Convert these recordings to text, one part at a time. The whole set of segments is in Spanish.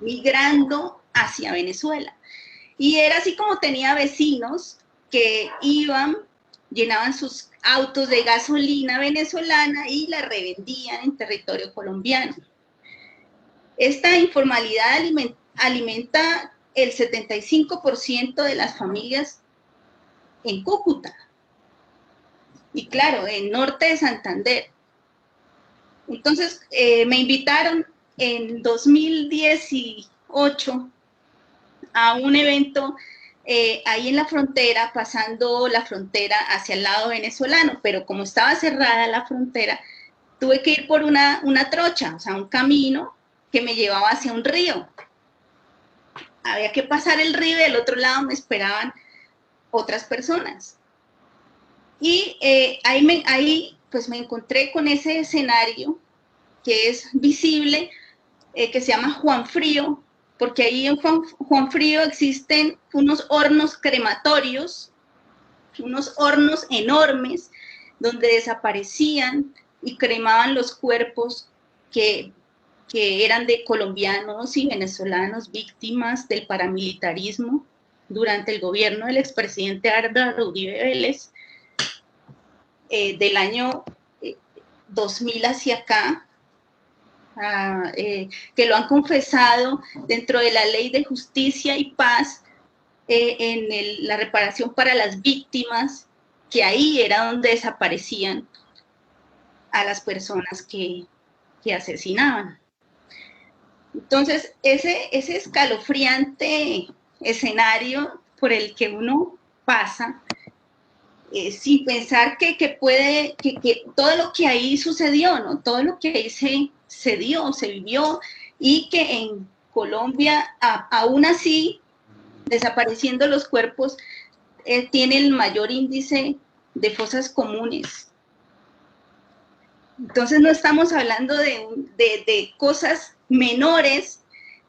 migrando hacia Venezuela. Y era así como tenía vecinos que iban, llenaban sus autos de gasolina venezolana y la revendían en territorio colombiano. Esta informalidad alimenta el 75% de las familias en Cúcuta. Y claro, en norte de Santander. Entonces, me invitaron en 2018 a un evento ahí en la frontera, pasando la frontera hacia el lado venezolano, pero como estaba cerrada la frontera, tuve que ir por una trocha, o sea, un camino que me llevaba hacia un río. Había que pasar el río y del otro lado me esperaban otras personas. Y ahí pues me encontré con ese escenario que es visible, que se llama Juan Frío, porque ahí en Juan Frío existen unos hornos crematorios, unos hornos enormes, donde desaparecían y cremaban los cuerpos que eran de colombianos y venezolanos víctimas del paramilitarismo durante el gobierno del expresidente Álvaro Uribe Vélez, del año 2000 hacia acá, que lo han confesado dentro de la Ley de Justicia y Paz, en la reparación para las víctimas, que ahí era donde desaparecían a las personas que asesinaban. Entonces, ese escalofriante escenario por el que uno pasa, sin pensar que todo lo que ahí sucedió, ¿no? Todo lo que ahí se dio, se vivió, y que en Colombia, aún así, desapareciendo los cuerpos, tiene el mayor índice de fosas comunes. Entonces no estamos hablando de cosas menores,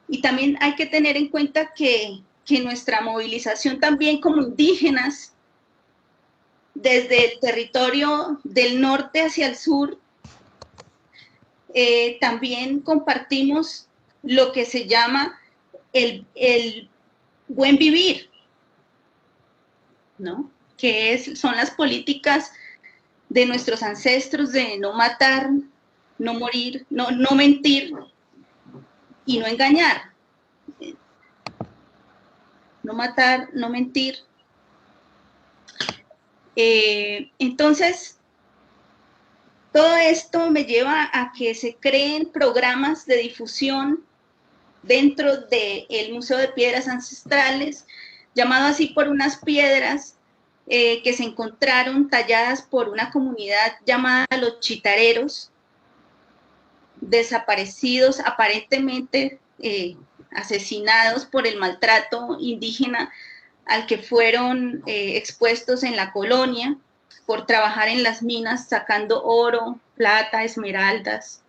y también hay que tener en cuenta que nuestra movilización también como indígenas, desde el territorio del norte hacia el sur, también compartimos lo que se llama el buen vivir, ¿no? Que son las políticas de nuestros ancestros de no matar, no morir, no mentir y no engañar. No matar, no mentir. Entonces, todo esto me lleva a que se creen programas de difusión dentro del Museo de Piedras Ancestrales, llamado así por unas piedras que se encontraron talladas por una comunidad llamada los chitareros, desaparecidos, aparentemente asesinados por el maltrato indígena al que fueron expuestos en la colonia por trabajar en las minas sacando oro, plata, esmeraldas,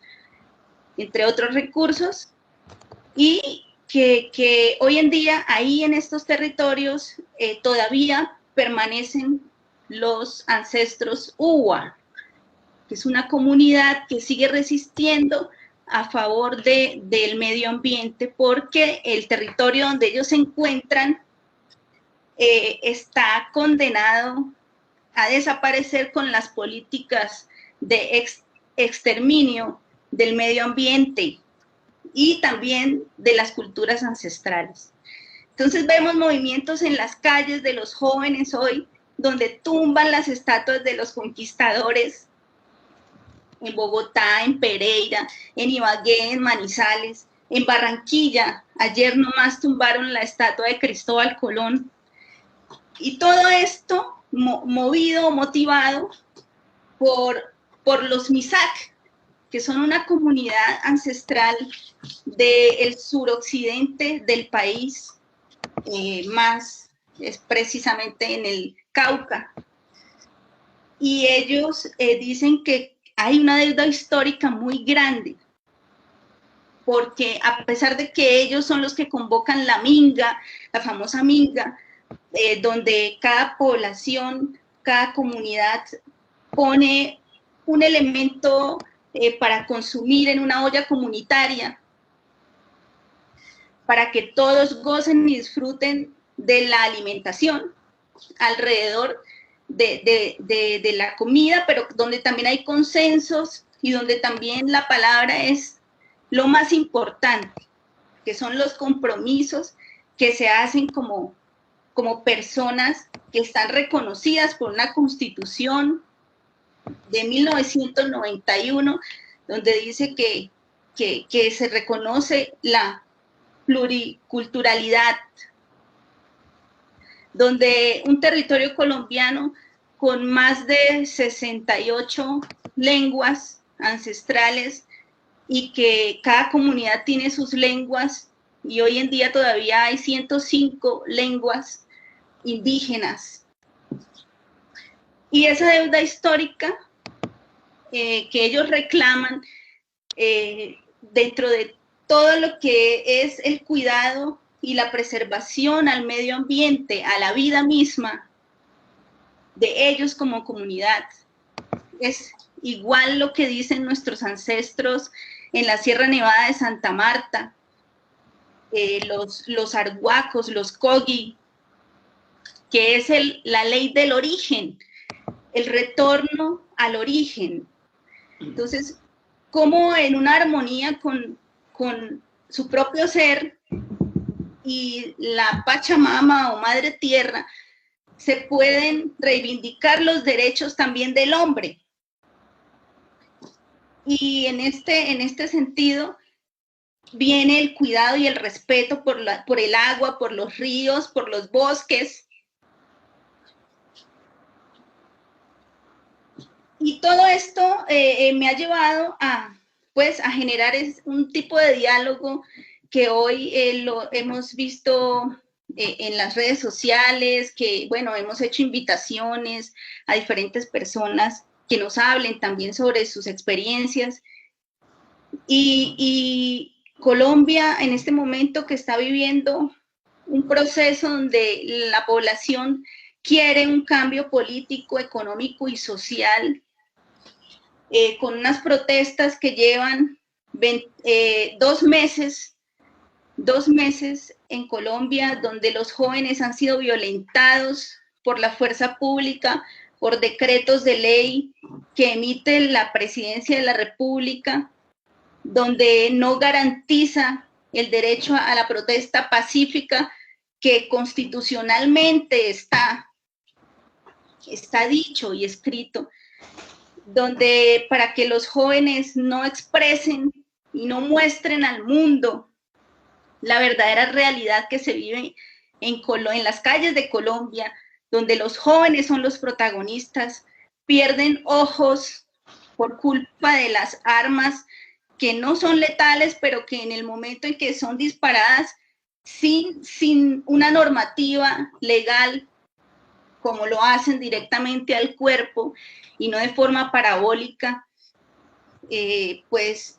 entre otros recursos, y que hoy en día ahí en estos territorios todavía permanecen los ancestros Uwa, que es una comunidad que sigue resistiendo a favor del medio ambiente, porque el territorio donde ellos se encuentran está condenado a desaparecer con las políticas de exterminio del medio ambiente y también de las culturas ancestrales. Entonces vemos movimientos en las calles de los jóvenes hoy, donde tumban las estatuas de los conquistadores, en Bogotá, en Pereira, en Ibagué, en Manizales, en Barranquilla. Ayer nomás tumbaron la estatua de Cristóbal Colón. Y todo esto motivado por los Misak, que son una comunidad ancestral del suroccidente del país, más es precisamente en el Cauca. Y ellos dicen que hay una deuda histórica muy grande, porque a pesar de que ellos son los que convocan la minga, la famosa minga, donde cada población, cada comunidad pone un elemento para consumir en una olla comunitaria, para que todos gocen y disfruten de la alimentación alrededor de la comida, pero donde también hay consensos y donde también la palabra es lo más importante, que son los compromisos que se hacen como personas que están reconocidas por una constitución de 1991, donde dice que se reconoce la pluriculturalidad, donde un territorio colombiano con más de 68 lenguas ancestrales y que cada comunidad tiene sus lenguas, y hoy en día todavía hay 105 lenguas indígenas. Y esa deuda histórica que ellos reclaman dentro de todo lo que es el cuidado y la preservación al medio ambiente, a la vida misma de ellos como comunidad. Es igual lo que dicen nuestros ancestros en la Sierra Nevada de Santa Marta, los arhuacos, los cogi, que es la ley del origen, el retorno al origen. Entonces, cómo en una armonía con su propio ser y la Pachamama o Madre Tierra, se pueden reivindicar los derechos también del hombre. Y en este sentido viene el cuidado y el respeto por el agua, por los ríos, por los bosques. Y todo esto me ha llevado a generar un tipo de diálogo que hoy lo hemos visto en las redes sociales, que, bueno, hemos hecho invitaciones a diferentes personas que nos hablen también sobre sus experiencias. Y Colombia, en este momento que está viviendo un proceso donde la población quiere un cambio político, económico y social, con unas protestas que llevan 2 meses en Colombia, donde los jóvenes han sido violentados por la fuerza pública, por decretos de ley que emite la Presidencia de la República, donde no garantiza el derecho a la protesta pacífica que constitucionalmente está dicho y escrito, donde para que los jóvenes no expresen y no muestren al mundo la verdadera realidad que se vive en las calles de Colombia, donde los jóvenes son los protagonistas, pierden ojos por culpa de las armas que no son letales, pero que en el momento en que son disparadas sin una normativa legal, como lo hacen directamente al cuerpo y no de forma parabólica, pues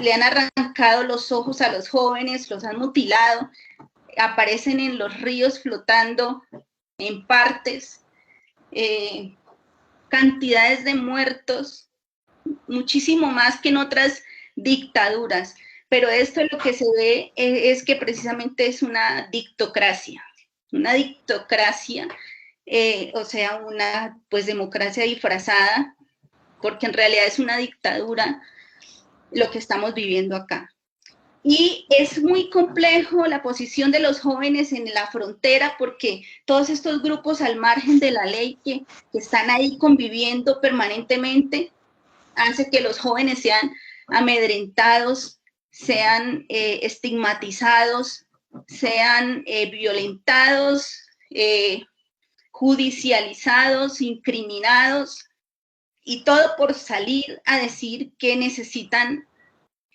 le han arrancado los ojos a los jóvenes, los han mutilado, aparecen en los ríos flotando en partes, cantidades de muertos, muchísimo más que en otras dictaduras. Pero esto lo que se ve es que precisamente es una dictocracia, o sea, una democracia disfrazada, porque en realidad es una dictadura lo que estamos viviendo acá. Y es muy complejo la posición de los jóvenes en la frontera, porque todos estos grupos al margen de la ley que están ahí conviviendo permanentemente, hace que los jóvenes sean amedrentados, sean estigmatizados, sean violentados, judicializados, incriminados, y todo por salir a decir que necesitan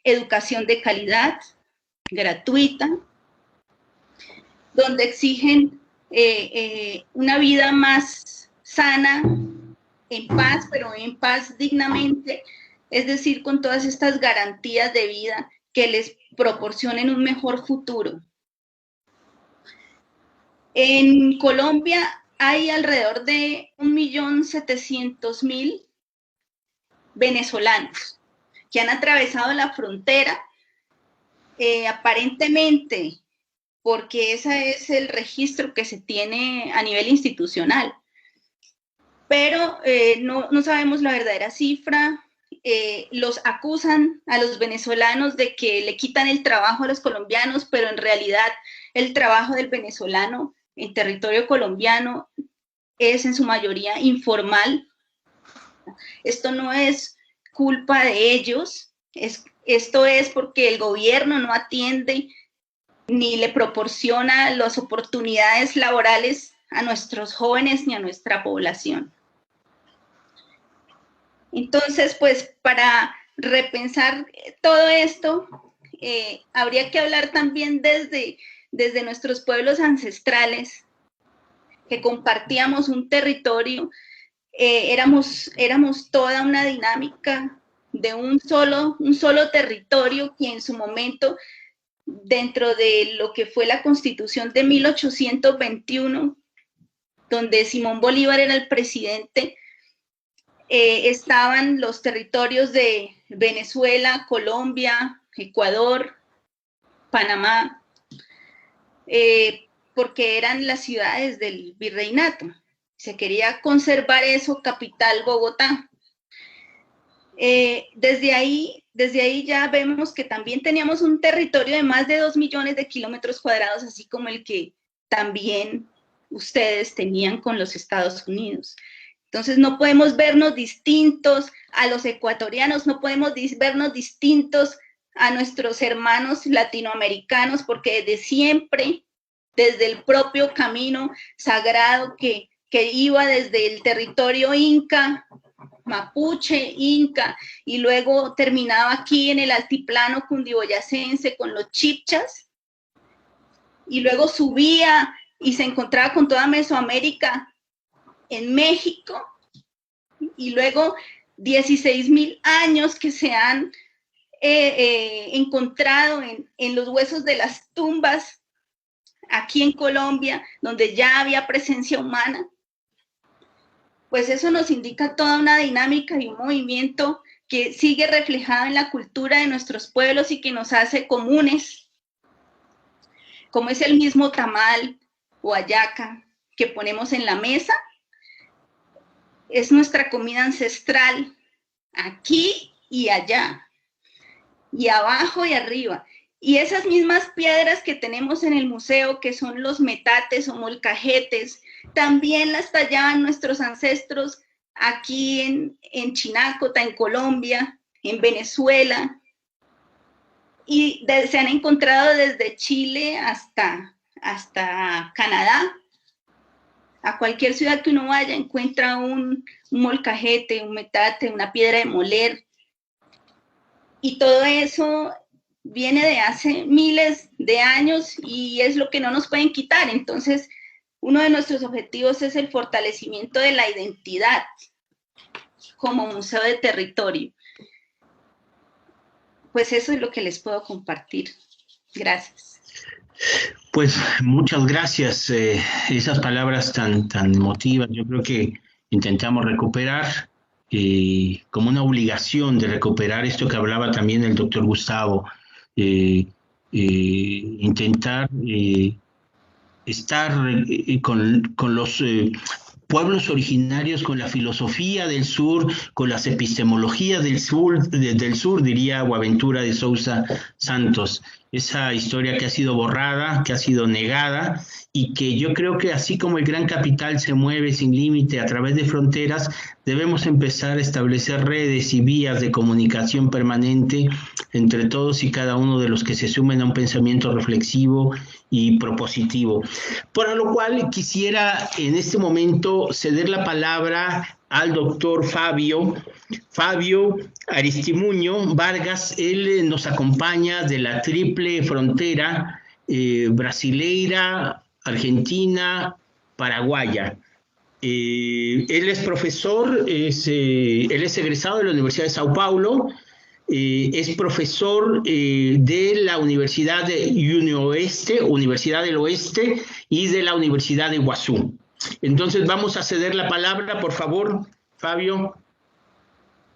educación de calidad, gratuita, donde exigen una vida más sana, en paz, pero en paz dignamente, es decir, con todas estas garantías de vida que les proporcionen un mejor futuro. En Colombia hay alrededor de 1.700.000 venezolanos que han atravesado la frontera Aparentemente, porque ese es el registro que se tiene a nivel institucional. Pero no sabemos la verdadera cifra. Los acusan a los venezolanos de que le quitan el trabajo a los colombianos, pero en realidad el trabajo del venezolano en territorio colombiano es en su mayoría informal. Esto no es culpa de ellos, esto es porque el gobierno no atiende ni le proporciona las oportunidades laborales a nuestros jóvenes ni a nuestra población. Entonces, pues para repensar todo esto, habría que hablar también desde nuestros pueblos ancestrales, que compartíamos un territorio, éramos toda una dinámica de un solo territorio que en su momento, dentro de lo que fue la Constitución de 1821, donde Simón Bolívar era el presidente, estaban los territorios de Venezuela, Colombia, Ecuador, Panamá, porque eran las ciudades del virreinato. Se quería conservar eso, capital Bogotá. Desde ahí ya vemos que también teníamos un territorio de más de 2 millones de kilómetros cuadrados, así como el que también ustedes tenían con los Estados Unidos. Entonces no podemos vernos distintos a los ecuatorianos, no podemos vernos distintos a nuestros hermanos latinoamericanos, porque desde siempre, desde el propio camino sagrado que iba desde el territorio inca, mapuche, inca, y luego terminaba aquí en el altiplano cundiboyacense con los chipchas, y luego subía y se encontraba con toda Mesoamérica en México, y luego 16,000 años que se han encontrado en los huesos de las tumbas aquí en Colombia, donde ya había presencia humana. Pues eso nos indica toda una dinámica y un movimiento que sigue reflejado en la cultura de nuestros pueblos y que nos hace comunes, como es el mismo tamal o hallaca que ponemos en la mesa. Es nuestra comida ancestral, aquí y allá, y abajo y arriba. Y esas mismas piedras que tenemos en el museo, que son los metates o molcajetes, también las tallaban nuestros ancestros aquí en Chinácota, en Colombia, en Venezuela, y se han encontrado desde Chile hasta Canadá. A cualquier ciudad que uno vaya encuentra un molcajete, un metate, una piedra de moler, y todo eso viene de hace miles de años y es lo que no nos pueden quitar. Entonces, uno de nuestros objetivos es el fortalecimiento de la identidad como museo de territorio. Pues eso es lo que les puedo compartir. Gracias. Pues muchas gracias. Esas palabras tan emotivas, yo creo que intentamos recuperar como una obligación de recuperar esto que hablaba también el doctor Gustavo, intentar estar con los pueblos originarios, con la filosofía del sur, con las epistemologías del sur, diría Boaventura de Sousa Santos. Esa historia que ha sido borrada, que ha sido negada, y que yo creo que así como el gran capital se mueve sin límite a través de fronteras, debemos empezar a establecer redes y vías de comunicación permanente entre todos y cada uno de los que se sumen a un pensamiento reflexivo y propositivo. Para lo cual quisiera en este momento ceder la palabra al doctor Fabio Aristimuño Vargas. Él nos acompaña de la triple frontera brasileira, argentina, paraguaya. Él es profesor, él es egresado de la Universidad de Sao Paulo, es profesor de la Universidad de Universidad del Oeste y de la Universidad de Iguazú. Entonces vamos a ceder la palabra, por favor, Fabio,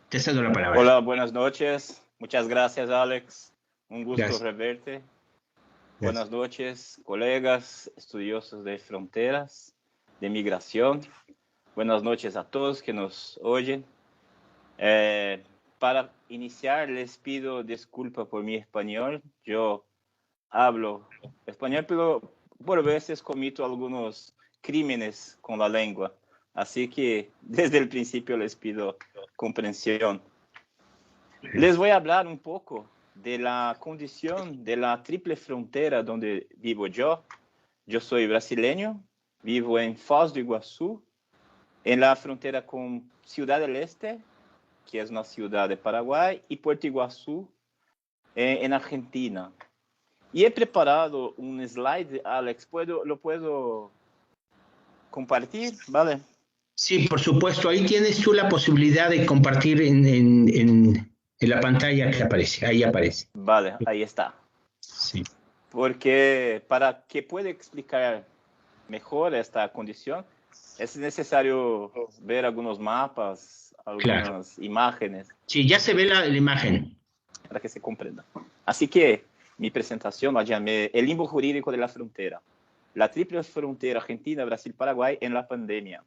te cedo la palabra. Hola, buenas noches. Muchas gracias, Alex. un gusto Gracias. reverte. Gracias. Buenas noches, colegas, estudiosos de fronteras, de migración. Buenas noches a todos que nos oyen. Para iniciar, les pido disculpas por mi español. Yo hablo español, pero por veces comito algunos crímenes con la lengua. Así que desde el principio les pido comprensión. Les voy a hablar un poco de la condición de la triple frontera donde vivo yo. Yo soy brasileño, vivo en Foz do Iguazú, en la frontera con Ciudad del Este, que es una ciudad de Paraguay, y Puerto Iguazú, en Argentina. Y he preparado un slide, Alex, ¿lo puedo compartir? ¿Vale? Sí, por supuesto. Ahí tienes tú la posibilidad de compartir en la pantalla que aparece. Ahí aparece. Vale, ahí está. Sí. Porque para que pueda explicar mejor esta condición, es necesario ver algunos mapas, algunas Claro. imágenes, Sí, ya se ve la imagen. para que se comprenda. Así que mi presentación la llamé El limbo jurídico de la frontera, la triple frontera Argentina, Brasil, Paraguay en la pandemia.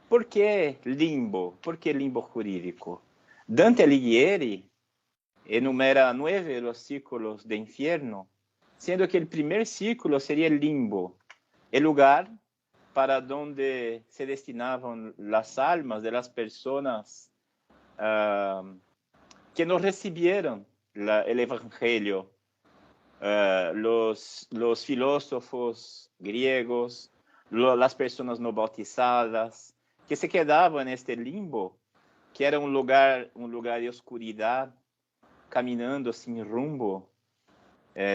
¿Por qué limbo? ¿Por qué limbo jurídico? Dante Alighieri enumera 9 los círculos de infierno, siendo que el primer círculo sería el limbo, el lugar para donde se destinaban las almas de las personas que no recibieron el Evangelio. Los filósofos griegos, las personas no bautizadas, que se quedaban en este limbo, que era un lugar de oscuridad, caminando sin rumbo,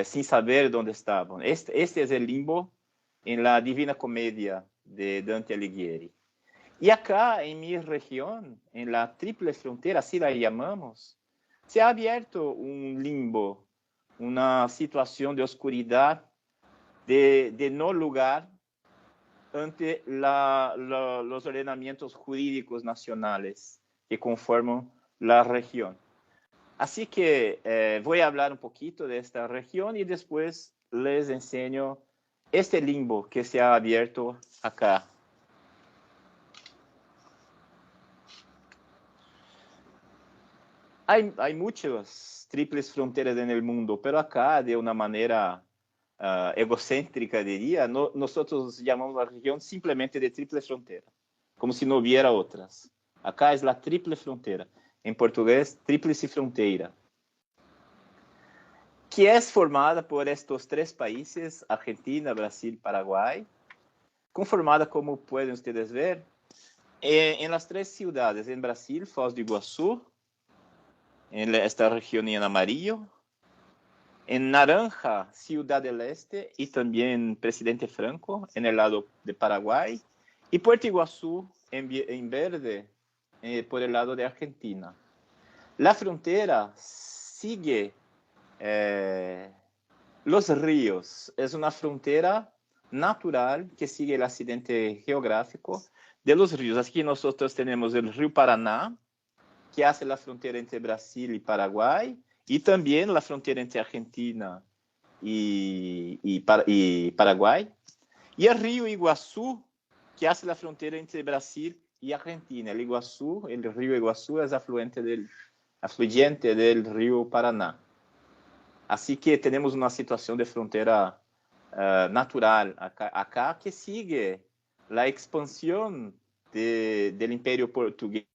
sin saber dónde estaban. Este es el limbo en la Divina Comedia de Dante Alighieri. Y acá, en mi región, en la triple frontera, así la llamamos, se ha abierto un limbo, una situación de oscuridad, de no lugar ante los ordenamientos jurídicos nacionales que conforman la región. Así que voy a hablar un poquito de esta región y después les enseño este limbo que se ha abierto acá. Hay muchas triples fronteras en el mundo, pero acá de una manera egocéntrica, diría, nosotros llamamos la región simplemente de triple frontera, como si no hubiera otras. Acá es la triple frontera, en portugués, tríplice fronteira, que es formada por estos 3 países, Argentina, Brasil, Paraguay, conformada, como pueden ustedes ver, en las 3 ciudades, en Brasil, Foz do Iguazú, en esta región en amarillo, en naranja, Ciudad del Este y también Presidente Franco en el lado de Paraguay, y Puerto Iguazú en verde por el lado de Argentina. La frontera sigue los ríos, es una frontera natural que sigue el accidente geográfico de los ríos. Aquí nosotros tenemos el río Paraná, que hace la frontera entre Brasil y Paraguay, y también la frontera entre Argentina y Paraguay, y el río Iguazú, que hace la frontera entre Brasil y Argentina. El río Iguazú es afluente del río Paraná. Así que tenemos una situación de frontera natural acá que sigue la expansión del imperio portugués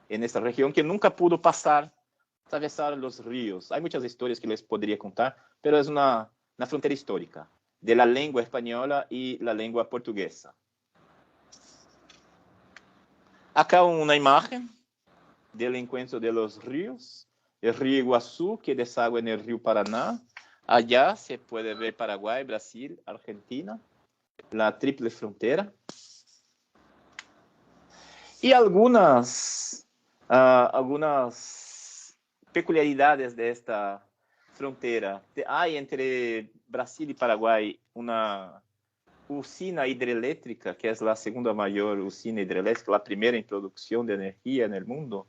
en esta región, que nunca pudo atravesar los ríos. Hay muchas historias que les podría contar, pero es una frontera histórica de la lengua española y la lengua portuguesa. Acá una imagen del encuentro de los ríos, el río Iguazú que desagua en el río Paraná. Allá se puede ver Paraguay, Brasil, Argentina, la triple frontera. Y algunas peculiaridades de esta frontera. Hay entre Brasil y Paraguay una usina hidroeléctrica, que es la segunda mayor usina hidroeléctrica, la primera en producción de energía en el mundo,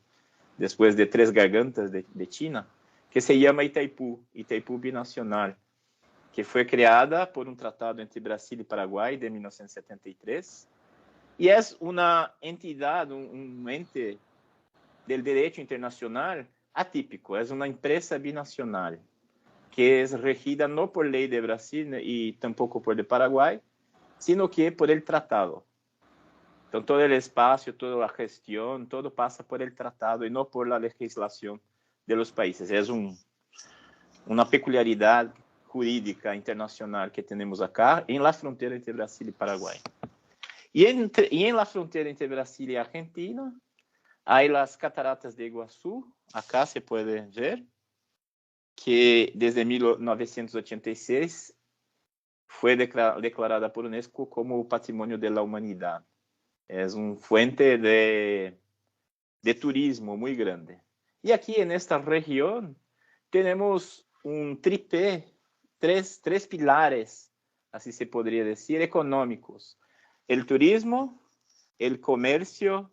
después de Tres Gargantas de China, que se llama Itaipu Binacional, que fue creada por un tratado entre Brasil y Paraguay de 1973, y es una entidad, un ente del derecho internacional atípico, es una empresa binacional, que es regida no por ley de Brasil y tampoco por de Paraguay, sino que por el tratado. Entonces, todo el espacio, toda la gestión, todo pasa por el tratado y no por la legislación de los países. Es una peculiaridad jurídica internacional que tenemos acá en la frontera entre Brasil y Paraguay. Y en la frontera entre Brasil y Argentina hay las cataratas de Iguazú. Acá se puede ver que desde 1986 fue declarada por UNESCO como Patrimonio de la Humanidad. Es una fuente de turismo muy grande. Y aquí en esta región tenemos un tripé, tres pilares, así se podría decir, económicos. El turismo, el comercio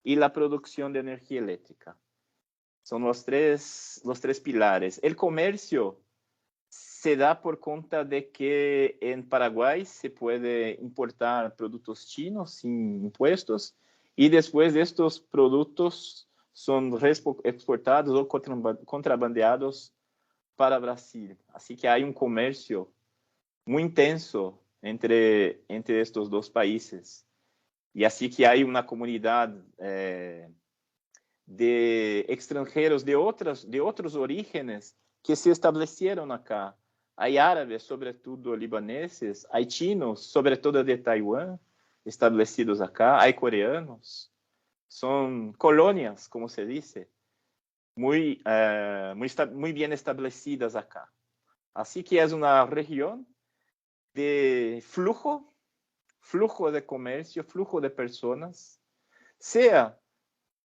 y la producción de energía eléctrica. Son los tres pilares. El comercio se da por cuenta de que en Paraguay se puede importar productos chinos sin impuestos y después de estos productos son exportados o contrabandeados para Brasil. Así que hay un comercio muy intenso entre estos dos países. Y así que hay una comunidad de extranjeros de otros orígenes que se establecieron acá. Hay árabes, sobre todo libaneses, hay chinos, sobre todo de Taiwán, establecidos acá, hay coreanos. Son colonias, como se dice, muy bien establecidas acá. Así que es una región de flujo de comercio, flujo de personas, sea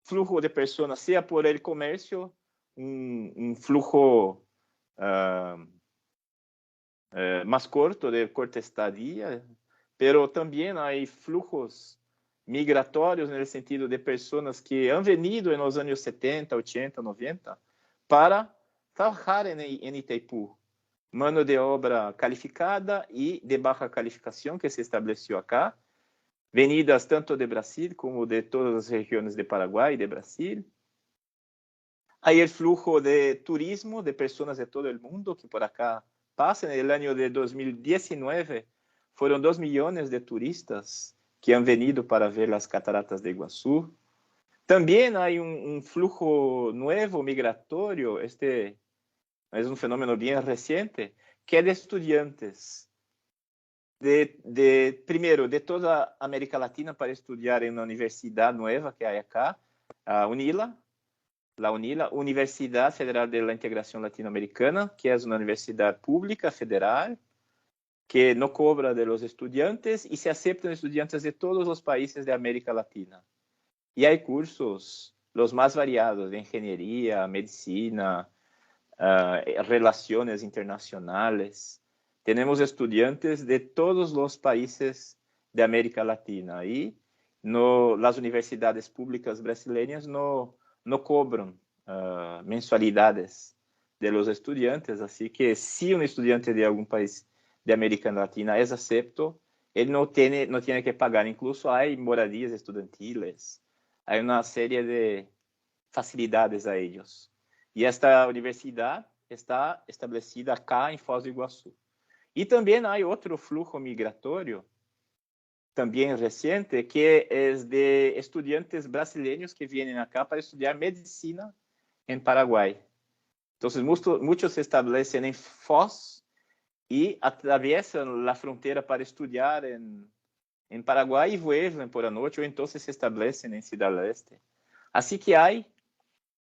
flujo de personas, sea por el comercio, un flujo más corto, de corta estadía, pero también hay flujos migratorios en el sentido de personas que han venido en los años 70, 80, 90 para trabajar en Itaipú. Mano de obra calificada y de baja calificación que se estableció acá, venidas tanto de Brasil como de todas las regiones de Paraguay y de Brasil. Hay el flujo de turismo de personas de todo el mundo que por acá pasan. En el año de 2019 fueron 2 millones de turistas que han venido para ver las cataratas de Iguazú. También hay un flujo nuevo migratorio, este es un fenómeno bien reciente, que es de estudiantes primero, de toda América Latina para estudiar en una universidad nueva que hay acá, la UNILA, Universidad Federal de la Integración Latinoamericana, que es una universidad pública federal que no cobra de los estudiantes y se aceptan estudiantes de todos los países de América Latina. Y hay cursos los más variados de ingeniería, medicina, relaciones internacionales. Tenemos estudiantes de todos los países de América Latina y las universidades públicas brasileñas no cobran mensualidades de los estudiantes, así que si un estudiante de algún país de América Latina es acepto, él no tiene que pagar. Incluso hay moradías estudiantiles, hay una serie de facilidades a ellos. Y esta universidad está establecida acá en Foz do Iguazú. Y también hay otro flujo migratorio, también reciente, que es de estudiantes brasileños que vienen acá para estudiar medicina en Paraguay. Entonces, muchos se establecen en Foz y atraviesan la frontera para estudiar en Paraguay y vuelven por la noche, o entonces se establecen en Ciudad del Este. Así que hay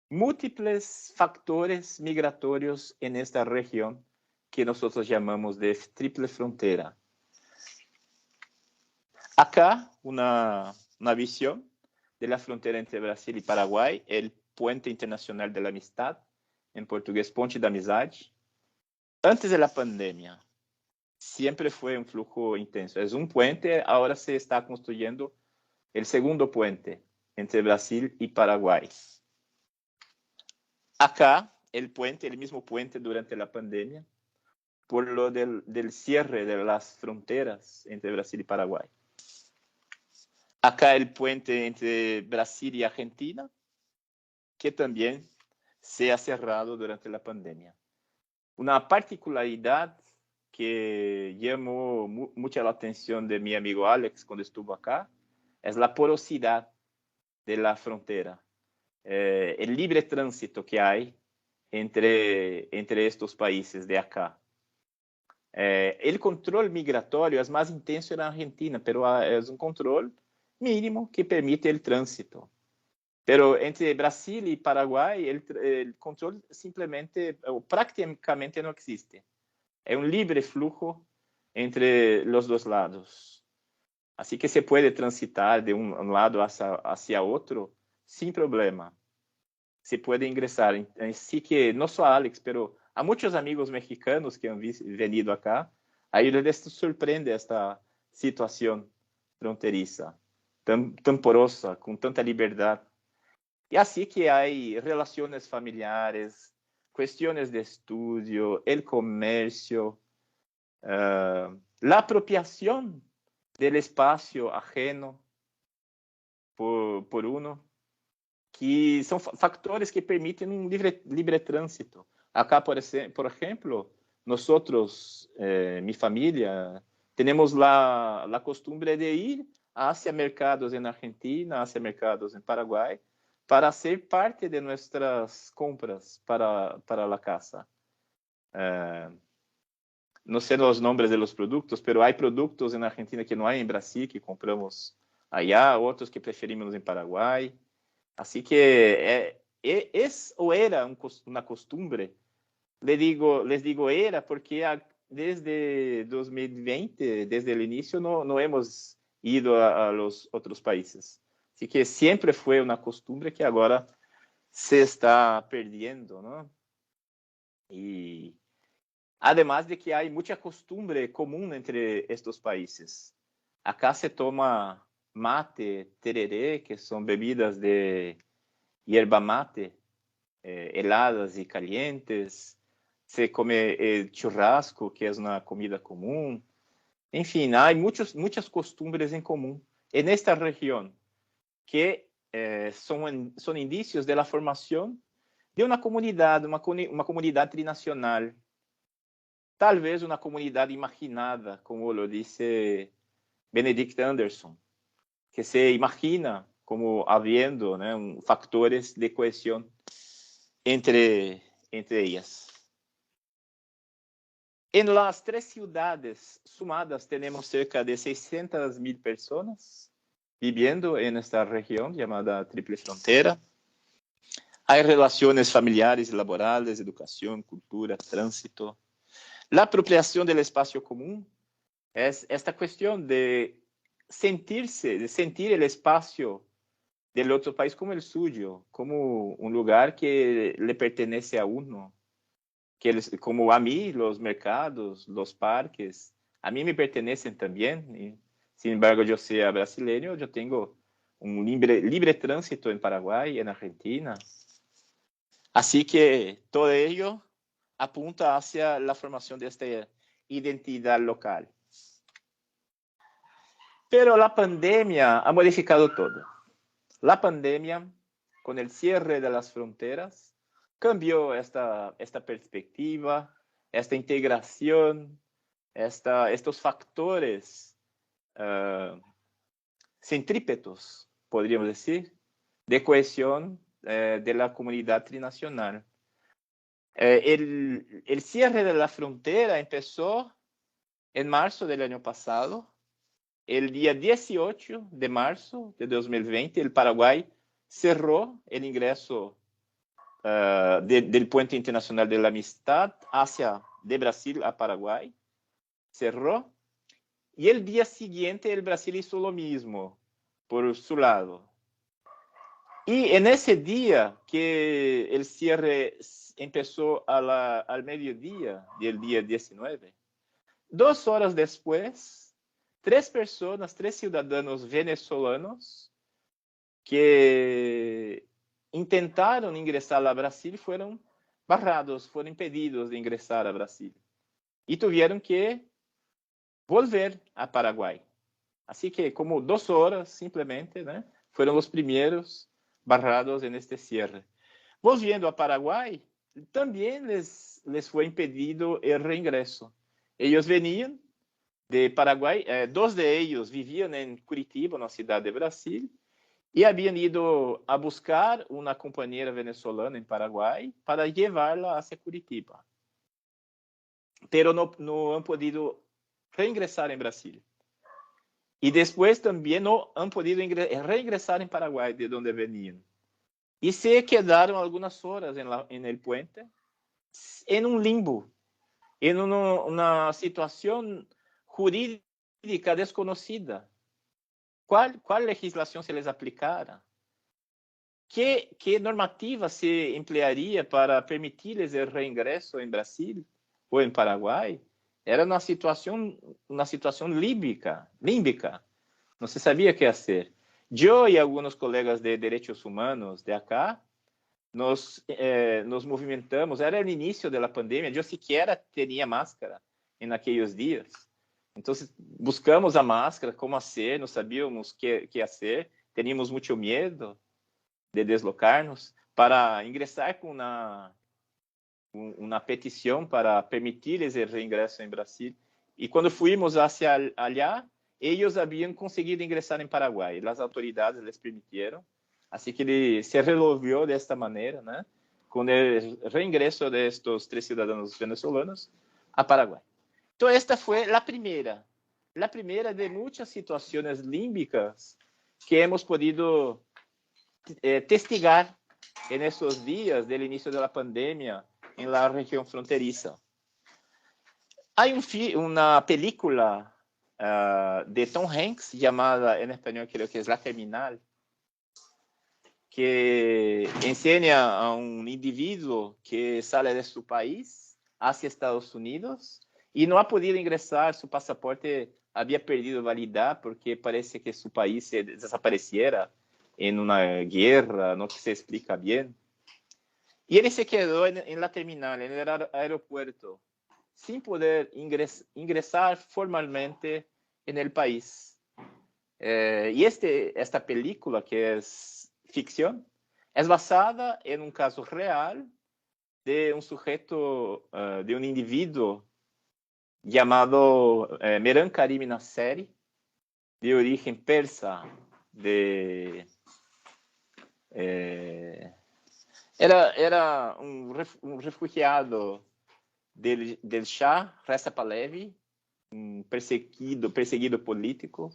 múltiples factores migratorios en esta región que nosotros llamamos de triple frontera. Acá una visión de la frontera entre Brasil y Paraguay, el Puente Internacional de la Amistad, en portugués Ponte da Amizade. Antes de la pandemia, siempre fue un flujo intenso. Es un puente, ahora se está construyendo el segundo puente entre Brasil y Paraguay. Acá, el mismo puente durante la pandemia, por lo del cierre de las fronteras entre Brasil y Paraguay. Acá el puente entre Brasil y Argentina, que también se ha cerrado durante la pandemia. Una particularidad que llamó mucha la atención de mi amigo Alex cuando estuvo acá es la porosidad de la frontera, el libre tránsito que hay entre estos países de acá. El control migratorio es más intenso en Argentina, pero es un control mínimo que permite el tránsito. Pero entre Brasil y Paraguay, el control simplemente o prácticamente no existe. Es un libre flujo entre los dos lados. Así que se puede transitar de un lado hacia otro sin problema. Se puede ingresar. Así que no solo a Alex, pero a muchos amigos mexicanos que han venido acá, a ellos les sorprende esta situación fronteriza, tan porosa, con tanta libertad. Y así que hay relaciones familiares, cuestiones de estudio, el comercio, la apropiación del espacio ajeno por uno, que son factores que permiten un libre tránsito. Acá, por ejemplo, nosotros, mi familia, tenemos la costumbre de ir hacia mercados en Argentina, hacia mercados en Paraguay, para ser parte de nuestras compras para la casa. No sé los nombres de los productos, pero hay productos en Argentina que no hay en Brasil, que compramos allá, otros que preferimos en Paraguay. Así que es o era una costumbre. Les digo era porque desde 2020, desde el inicio, no hemos ido a los otros países. Así que siempre fue una costumbre que ahora se está perdiendo, ¿no? Y además de que hay mucha costumbre común entre estos países. Acá se toma mate, tereré, que son bebidas de hierba mate, heladas y calientes. Se come el churrasco, que es una comida común. En fin, hay muchas costumbres en común en esta región que son indicios de la formación de una comunidad trinacional. Tal vez una comunidad imaginada, como lo dice Benedict Anderson, que se imagina como habiendo, ¿no?, factores de cohesión entre ellas. En las 3 ciudades sumadas tenemos cerca de 600,000 personas viviendo en esta región llamada Triple Frontera. Hay relaciones familiares y laborales, educación, cultura, tránsito. La apropiación del espacio común es esta cuestión de sentir el espacio del otro país como el suyo, como un lugar que le pertenece a uno, como a mí, los mercados, los parques, a mí me pertenecen también. Y, sin embargo, yo sea brasileño, yo tengo un libre tránsito en Paraguay, en Argentina. Así que todo ello apunta hacia la formación de esta identidad local. Pero la pandemia ha modificado todo. La pandemia, con el cierre de las fronteras, cambió esta perspectiva, esta integración, estos factores centrípetos, podríamos decir, de cohesión de la comunidad trinacional. El cierre de la frontera empezó en marzo del año pasado. El día 18 de marzo de 2020, el Paraguay cerró el ingreso del Puente Internacional de la Amistad de Brasil a Paraguay. Cerró. Y el día siguiente el Brasil hizo lo mismo por su lado. Y en ese día que el cierre empezó al mediodía del día 19, 2 horas después, 3 ciudadanos venezolanos que intentaram ingressar a Brasil foram barrados, foram impedidos de ingressar a Brasil. E tiveram que volver a Paraguai. Assim que, como 2 horas, simplesmente, né, foram os primeiros barrados neste cierre. Volviendo a Paraguai, também les foi impedido o reingresso. Eles veniam de Paraguai, 2 de ellos viviam em Curitiba, na cidade de Brasil, e haviam ido a buscar uma companheira venezolana em Paraguai para levá-la hacia Curitiba. Pero não han podido reingressar em Brasil. E depois também não han podido reingressar em Paraguai, de onde veniam. E se quedaram algumas horas em el puente, em um limbo, em uma situação jurídica desconhecida. Qual legislação se les aplicara? Que normativa se emplearia para permitir-lhes o reingresso em Brasil ou em Paraguai? Era uma situação límbica. Não se sabia o que fazer. Eu e alguns colegas de direitos humanos de acá nos movimentamos. Era o início da pandemia. Eu sequer tinha máscara naqueles dias. Então, buscamos a máscara, como fazer, não sabíamos o que fazer. Tínhamos muito medo de deslocar-nos para ingressar com uma petição para permitir-lhes o reingresso em Brasil. E quando fomos hacia allá, eles haviam conseguido ingressar em Paraguai. As autoridades les permitiram. Assim que ele se resolveu desta maneira, né? Com o reingresso de estes 3 cidadãos venezolanos a Paraguai. Então, esta foi a primeira de muitas situações límbicas que hemos podido testigar nesses dias do início da pandemia em la região fronteriça. Há uma película de Tom Hanks chamada, em espanhol, creo que é La Terminal, que ensina a um indivíduo que sai de seu país hacia Estados Unidos e não ha podido ingressar, seu passaporte havia perdido validade porque parece que seu país se desapareciera em uma guerra, não se explica bem. E ele se quedou em la terminal, no aeropuerto, sem poder ingressar formalmente no país. E esta película, que é ficção, é basada em um caso real de um sujeito, de um indivíduo chamado Mehran Karimi Nasseri, de origem persa, era um refugiado del Shah Reza Pahlavi, um perseguido político,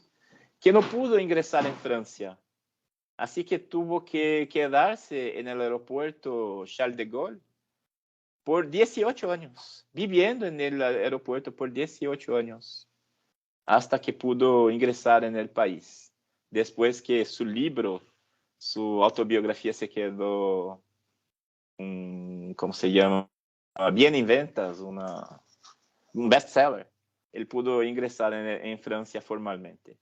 que não pudo ingressar em França. Assim que tuvo que quedar-se no aeropuerto Charles de Gaulle por 18 anos, viviendo no aeropuerto por 18 anos, hasta que pudo ingressar no país. Depois que seu livro, sua autobiografia se quedou, como se chama, bien em ventas, um best-seller, ele pudo ingressar em França formalmente.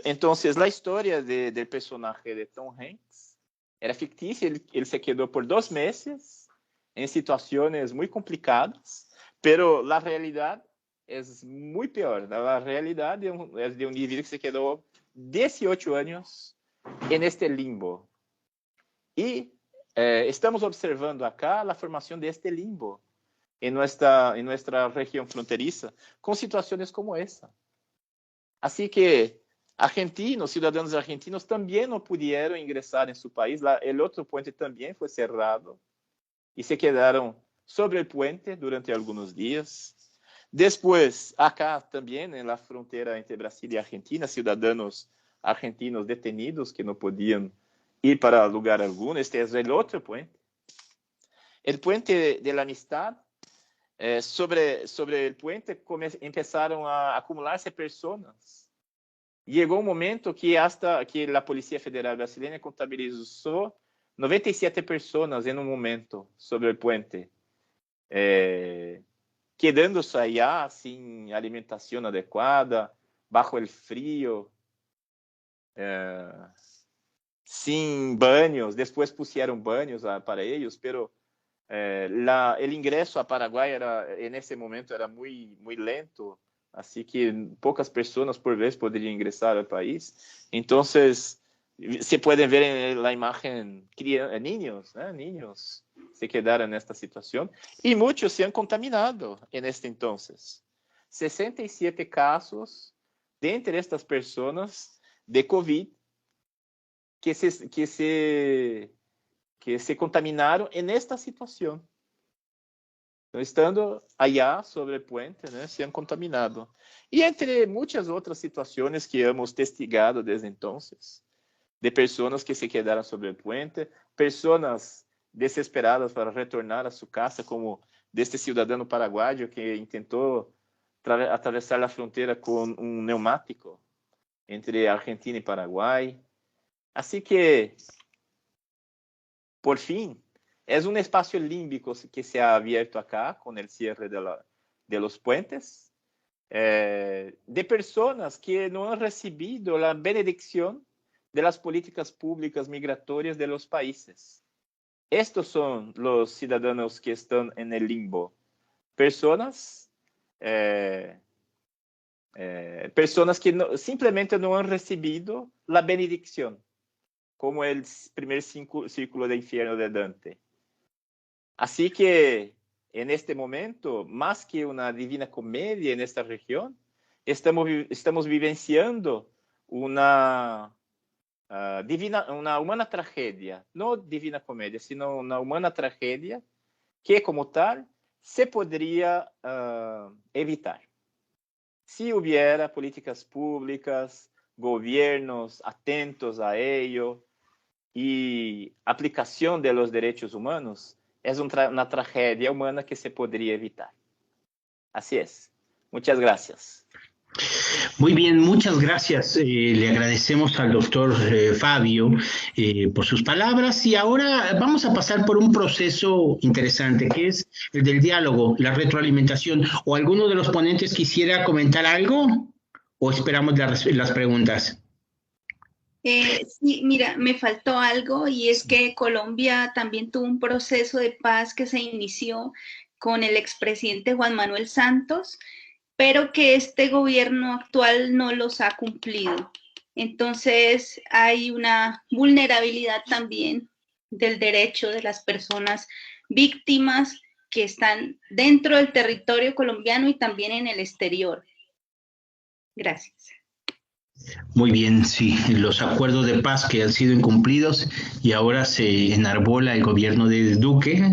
Então, a história do personagem de Tom Hanks era fictícia. Ele se quedou por 2 meses em situações muito complicadas, pero a realidade é muito pior. A realidade é de um indivíduo que se quedou 18 anos neste limbo. E estamos observando acá a formação deste limbo em nossa região fronteriça, com situações como essa. Assim que argentinos, cidadãos argentinos, também não puderam ingressar em seu país. O outro puente também foi cerrado e se quedaram sobre o puente durante alguns dias. Depois, acá também, na fronteira entre Brasil e Argentina, cidadãos argentinos detenidos que não podiam ir para lugar algum. Este é o outro puente. O puente de la amistad. Sobre o puente começaram a acumular-se pessoas. Chegou um momento que a Polícia Federal Brasileira contabilizou 97 pessoas em um momento sobre o puente, quedando-se allá sem alimentação adequada, bajo el frío. sin baños, después pusieron baños para ellos, pero el ingreso a Paraguay en ese momento era muy, muy lento, así que pocas personas por vez podrían ingresar al país. Entonces, se pueden ver en la imagen niños, niños se quedaron en esta situación y muchos se han contaminado en este entonces. 67 casos de entre estas personas de COVID que se contaminaron en esta situación. Estando allá sobre el puente, se han contaminado. Y entre muchas otras situaciones que hemos testigado desde entonces, de personas que se quedaron sobre el puente, personas desesperadas para retornar a su casa, como de este ciudadano paraguayo que intentó atravesar la frontera con un neumático entre Argentina y Paraguay. Así que, por fin, es un espacio límbico que se ha abierto acá con el cierre de los puentes, de personas que no han recibido la benedicción de las políticas públicas migratorias de los países. Estos son los ciudadanos que están en el limbo. Personas que simplemente no han recibido la benedicción, como el primer círculo de infierno de Dante. Así que en este momento, más que una divina comedia en esta región, estamos vivenciando una humana tragedia, no divina comedia, sino una humana tragedia que como tal se podría evitar. Si hubiera políticas públicas, gobiernos atentos a ello y aplicación de los derechos humanos, es una tragedia humana que se podría evitar. Así es. Muchas gracias. Muy bien, muchas gracias. Le agradecemos al doctor Fabio por sus palabras y ahora vamos a pasar por un proceso interesante que es el del diálogo, la retroalimentación. ¿O alguno de los ponentes quisiera comentar algo o esperamos las preguntas? Sí, mira, me faltó algo y es que Colombia también tuvo un proceso de paz que se inició con el expresidente Juan Manuel Santos, pero que este gobierno actual no los ha cumplido. Entonces hay una vulnerabilidad también del derecho de las personas víctimas que están dentro del territorio colombiano y también en el exterior. Gracias. Muy bien, sí, los acuerdos de paz que han sido incumplidos y ahora se enarbola el gobierno de Duque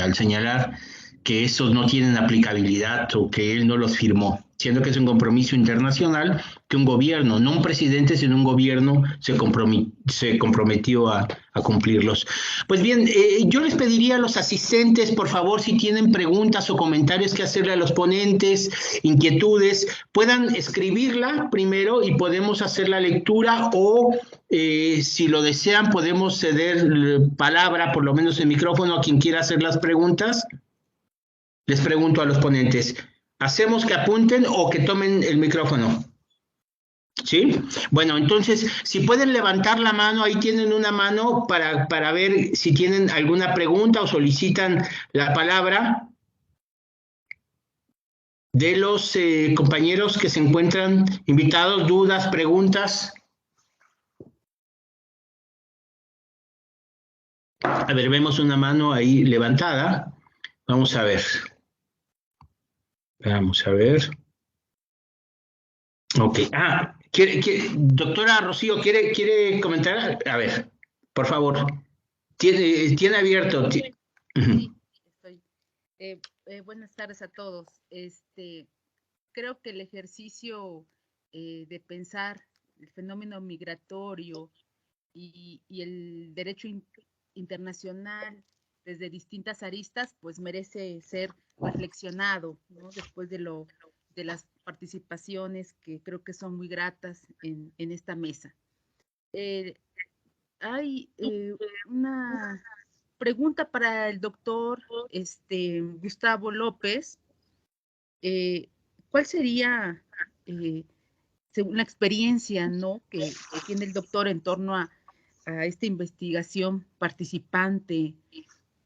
al señalar que esos no tienen aplicabilidad o que él no los firmó, siendo que es un compromiso internacional que un gobierno, no un presidente, sino un gobierno se comprometió a cumplirlos. Pues bien, yo les pediría a los asistentes, por favor, si tienen preguntas o comentarios que hacerle a los ponentes, inquietudes, puedan escribirla primero y podemos hacer la lectura o si lo desean podemos ceder palabra, por lo menos el micrófono, a quien quiera hacer las preguntas. Les pregunto a los ponentes, ¿hacemos que apunten o que tomen el micrófono? ¿Sí? Bueno, entonces, si pueden levantar la mano, ahí tienen una mano para ver si tienen alguna pregunta o solicitan la palabra de los compañeros que se encuentran invitados, dudas, preguntas. A ver, vemos una mano ahí levantada. Vamos a ver. Vamos a ver. Ok. Doctora Rocío, ¿quiere comentar? A ver, por favor. Tiene abierto. Sí, estoy. Buenas tardes a todos. Creo que el ejercicio de pensar el fenómeno migratorio y el derecho internacional desde distintas aristas, pues merece ser reflexionado, ¿no? Después de las participaciones que creo que son muy gratas en esta mesa. Hay una pregunta para el doctor Gustavo López. ¿Cuál sería, según la experiencia, ¿no?, que tiene el doctor en torno a a esta investigación participante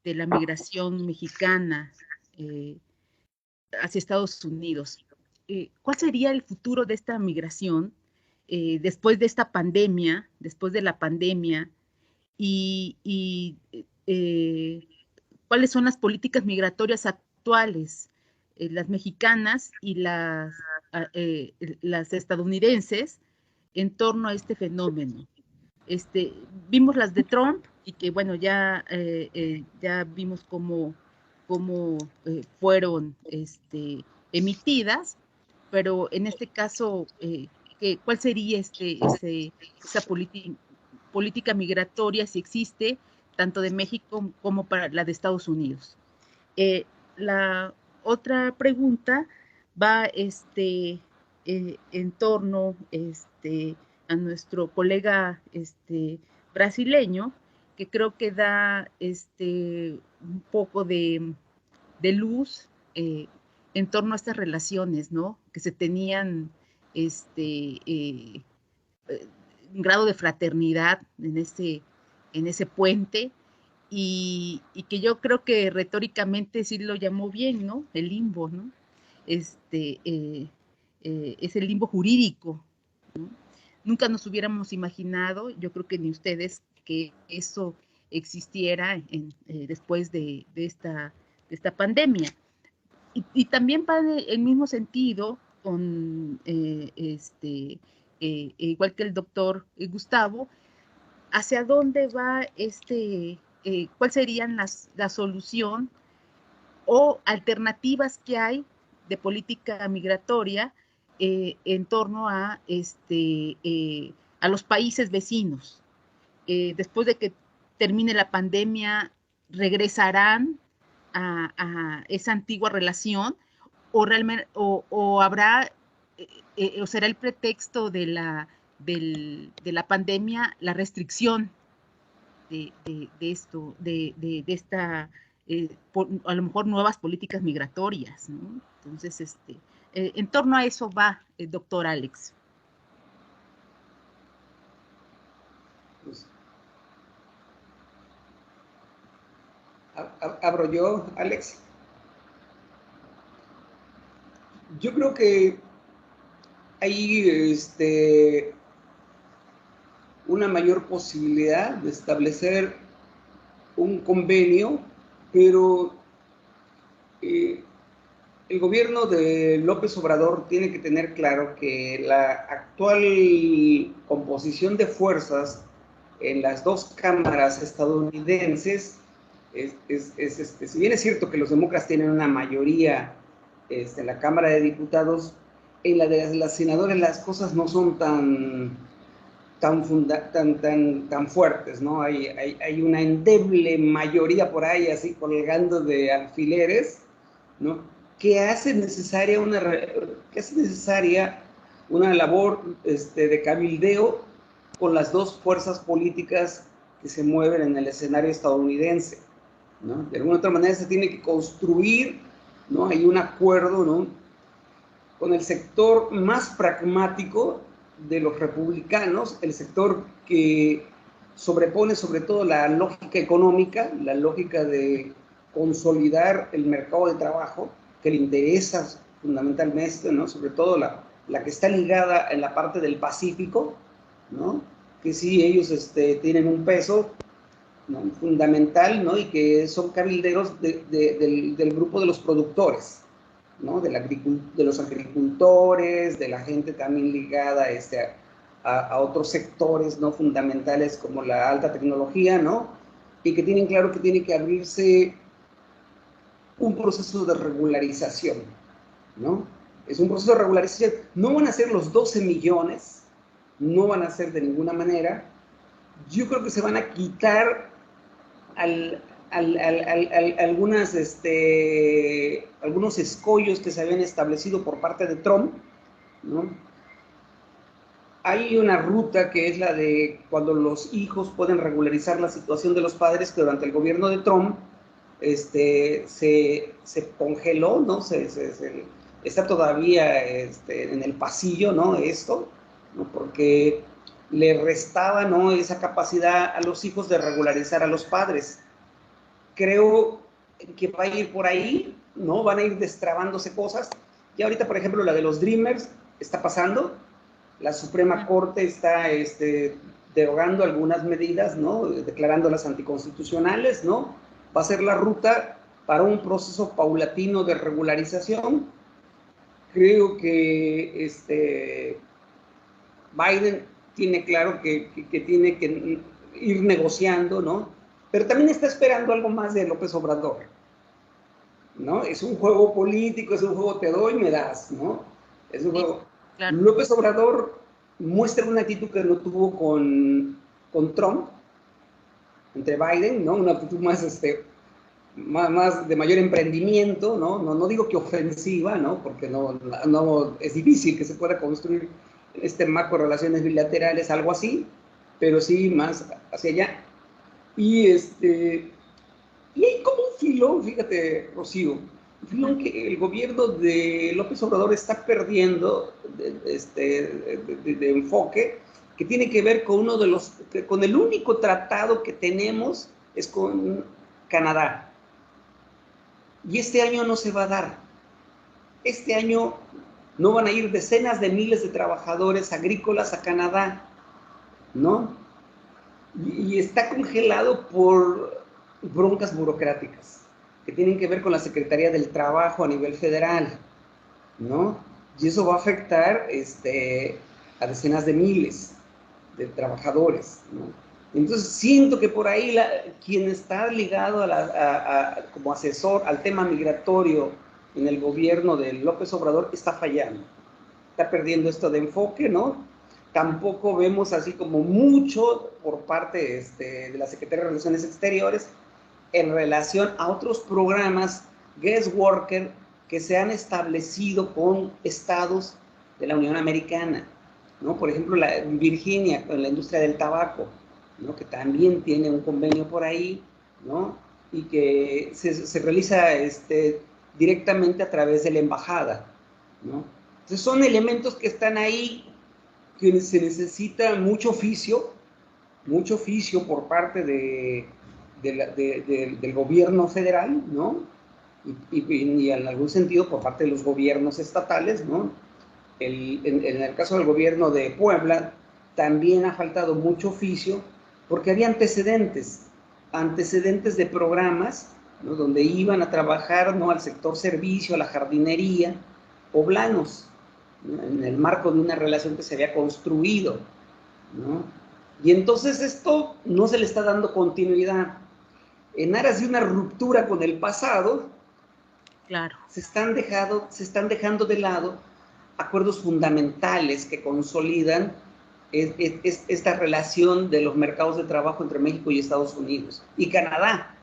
de la migración mexicana hacia Estados Unidos. ¿Cuál sería el futuro de esta migración después de esta pandemia, después de la pandemia? Y ¿cuáles son las políticas migratorias actuales, las mexicanas y las estadounidenses, en torno a este fenómeno? Vimos las de Trump y que, bueno, ya vimos cómo fueron emitidas, pero en este caso, ¿cuál sería esa política migratoria, si existe, tanto de México como para la de Estados Unidos? La otra pregunta va en torno a nuestro colega brasileño, que creo que da un poco de luz en torno a estas relaciones, ¿no? Que se tenían un grado de fraternidad en ese puente, y que yo creo que retóricamente sí lo llamó bien, ¿no? El limbo, ¿no? Es el limbo jurídico, ¿no? Nunca nos hubiéramos imaginado, yo creo que ni ustedes, que eso existiera después de esta pandemia. Y también va en el mismo sentido con, igual que el doctor Gustavo, ¿hacia dónde va cuál serían la solución o alternativas que hay de política migratoria en torno a los países vecinos? Después de que termine la pandemia, ¿regresarán a esa antigua relación o realmente o habrá o será el pretexto de la pandemia la restricción de esto, de esta, a lo mejor nuevas políticas migratorias, ¿no? Entonces, en torno a eso va el doctor Alex. Pues, abro yo, Alex. Yo creo que hay una mayor posibilidad de establecer un convenio, pero el gobierno de López Obrador tiene que tener claro que la actual composición de fuerzas en las dos cámaras estadounidenses si bien es cierto que los demócratas tienen una mayoría en la Cámara de Diputados, en la de las senadoras las cosas no son tan fuertes, ¿no? Hay una endeble mayoría por ahí, así colgando de alfileres, ¿no? Que hace necesaria una labor de cabildeo con las dos fuerzas políticas que se mueven en el escenario estadounidense, ¿no? De alguna otra manera se tiene que construir, ¿no? Hay un acuerdo, ¿no? Con el sector más pragmático de los republicanos, el sector que sobrepone sobre todo la lógica económica, la lógica de consolidar el mercado de trabajo, que le interesa fundamentalmente, ¿no? Sobre todo la que está ligada en la parte del Pacífico, ¿no? Que sí, ellos tienen un peso, ¿no? Fundamental, ¿no? Y que son cabilderos del grupo de los productores, ¿no? De los agricultores, de la gente también ligada a otros sectores, ¿no? Fundamentales como la alta tecnología, ¿no? Y que tienen claro que tiene que abrirse un proceso de regularización, ¿no? Es un proceso de regularización. No van a ser los 12 millones, no van a ser de ninguna manera. Yo creo que se van a quitar algunos escollos que se habían establecido por parte de Trump, ¿no? Hay una ruta que es la de cuando los hijos pueden regularizar la situación de los padres, que durante el gobierno de Trump se congeló, ¿no? Está todavía en el pasillo, ¿no? Esto, ¿no? Porque le restaba, ¿no?, esa capacidad a los hijos de regularizar a los padres. Creo que va a ir por ahí, ¿no? Van a ir destrabándose cosas. Y ahorita, por ejemplo, la de los Dreamers está pasando. La Suprema Corte está derogando algunas medidas, ¿no?, declarándolas anticonstitucionales, ¿no? Va a ser la ruta para un proceso paulatino de regularización. Creo que Biden tiene claro que tiene que ir negociando, ¿no? Pero también está esperando algo más de López Obrador, ¿no? Es un juego político, es un juego te doy, me das, ¿no? Es un juego. Claro. López Obrador muestra una actitud que no tuvo con Trump, entre Biden, ¿no? Una actitud más, más de mayor emprendimiento, ¿no? No digo que ofensiva, ¿no? Porque no es difícil que se pueda construir este marco de relaciones bilaterales, algo así, pero sí más hacia allá. Y hay como un filón, fíjate, Rocío, un filón que el gobierno de López Obrador está perdiendo de enfoque, que tiene que ver con con el único tratado que tenemos es con Canadá. Y este año no se va a dar. Este año no van a ir decenas de miles de trabajadores agrícolas a Canadá, ¿no? Y está congelado por broncas burocráticas que tienen que ver con la Secretaría del Trabajo a nivel federal, ¿no? Y eso va a afectar a decenas de miles de trabajadores, ¿no? Entonces siento que por ahí quien está ligado como asesor al tema migratorio en el gobierno de López Obrador está fallando, está perdiendo esto de enfoque, ¿no? Tampoco vemos así como mucho por parte de la Secretaría de Relaciones Exteriores en relación a otros programas guest worker que se han establecido con estados de la Unión Americana, ¿no? Por ejemplo, Virginia con la industria del tabaco, ¿no?, que también tiene un convenio por ahí, ¿no?, y que se realiza directamente a través de la embajada, ¿no? Entonces son elementos que están ahí, que se necesita mucho oficio por parte del gobierno federal, ¿no? Y en algún sentido por parte de los gobiernos estatales, ¿no? En el caso del gobierno de Puebla, también ha faltado mucho oficio, porque había antecedentes de programas, ¿no?, donde iban a trabajar, ¿no?, al sector servicio, a la jardinería, poblanos, ¿no?, en el marco de una relación que se había construido, ¿no? Y entonces esto no se le está dando continuidad. En aras de una ruptura con el pasado, claro, se están dejando de lado acuerdos fundamentales que consolidan esta relación de los mercados de trabajo entre México y Estados Unidos y Canadá,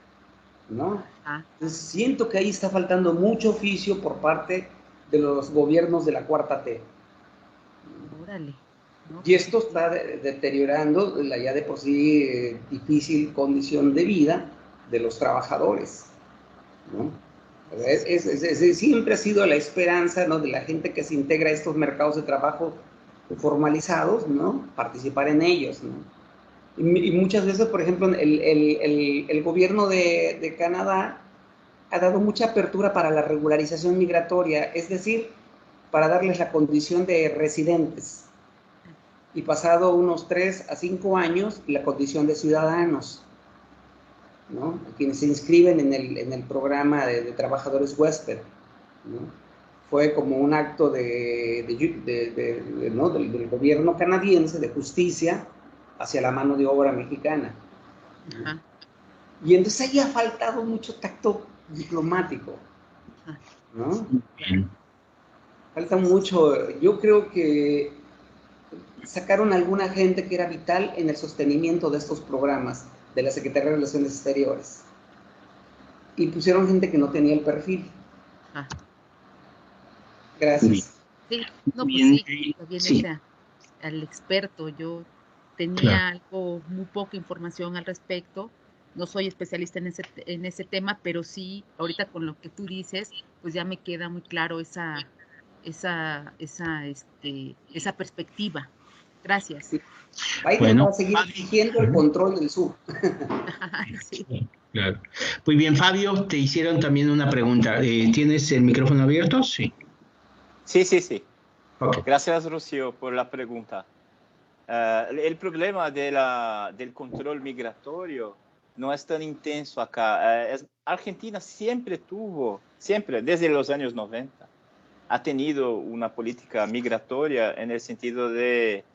¿no? Entonces, siento que ahí está faltando mucho oficio por parte de los gobiernos de la Cuarta T. Órale. No, Y esto está deteriorando la ya de por sí difícil condición de vida de los trabajadores, ¿no? Siempre ha sido la esperanza, ¿no?, de la gente que se integra a estos mercados de trabajo formalizados, ¿no?, participar en ellos, ¿no? Y muchas veces, por ejemplo, el gobierno de Canadá ha dado mucha apertura para la regularización migratoria, es decir, para darles la condición de residentes, y pasado unos 3 a 5 años, la condición de ciudadanos, ¿no?, quienes se inscriben en el programa de trabajadores huésped, ¿no? Fue como un acto ¿no?, del gobierno canadiense de justicia hacia la mano de obra mexicana. Ajá. Y entonces ahí ha faltado mucho tacto diplomático, ¿no? Falta mucho. Yo creo que sacaron alguna gente que era vital en el sostenimiento de estos programas de la Secretaría de Relaciones Exteriores y pusieron gente que no tenía el perfil. Gracias. Sí, no, pues sí, sí. Al experto. Yo tenía muy poca información al respecto. No soy especialista en ese tema, pero sí, ahorita con lo que tú dices, pues ya me queda muy claro esa perspectiva. Gracias. Sí. Biden Bueno, va a seguir exigiendo el control del sur. Sí. claro. Muy bien, Fabio, te hicieron también una pregunta. ¿Tienes el micrófono abierto? Sí. Sí, sí, sí. Ok. Gracias, Rocío, por la pregunta. El problema del control migratorio no es tan intenso acá. Argentina siempre, desde los años 90, ha tenido una política migratoria en el sentido de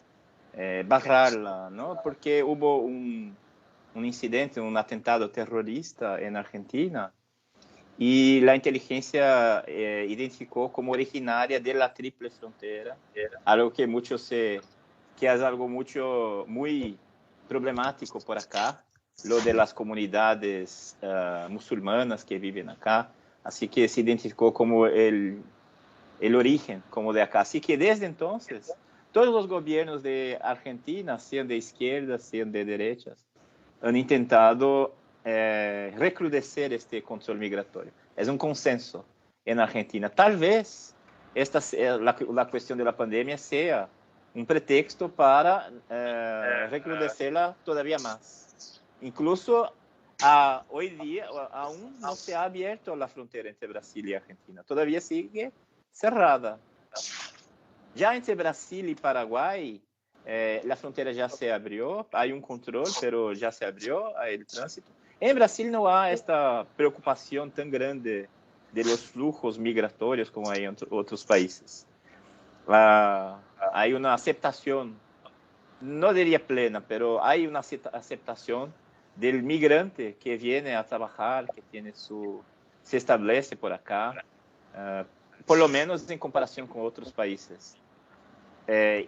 barrarla, ¿no? Porque hubo un incidente, un atentado terrorista en Argentina y la inteligencia identificó como originaria de la triple frontera, algo que que es algo muy problemático por acá, lo de las comunidades musulmanas que viven acá, así que se identificó como el origen como de acá. Así que desde entonces, todos los gobiernos de Argentina, sean de izquierdas, sean de derechas, han intentado recrudecer este control migratorio. Es un consenso en Argentina. Tal vez la cuestión de la pandemia sea un pretexto para recrudecerla todavía más. Incluso hoy día aún no se ha abierto la frontera entre Brasil y Argentina. Todavía sigue cerrada. Ya entre Brasil y Paraguay, la frontera ya se abrió, hay un control, pero ya se abrió el tránsito. En Brasil no hay esta preocupación tan grande de los flujos migratorios como hay en otros países. Hay una aceptación, no diría plena, pero hay una aceptación del migrante que viene a trabajar, que se establece por acá, por lo menos en comparación con otros países.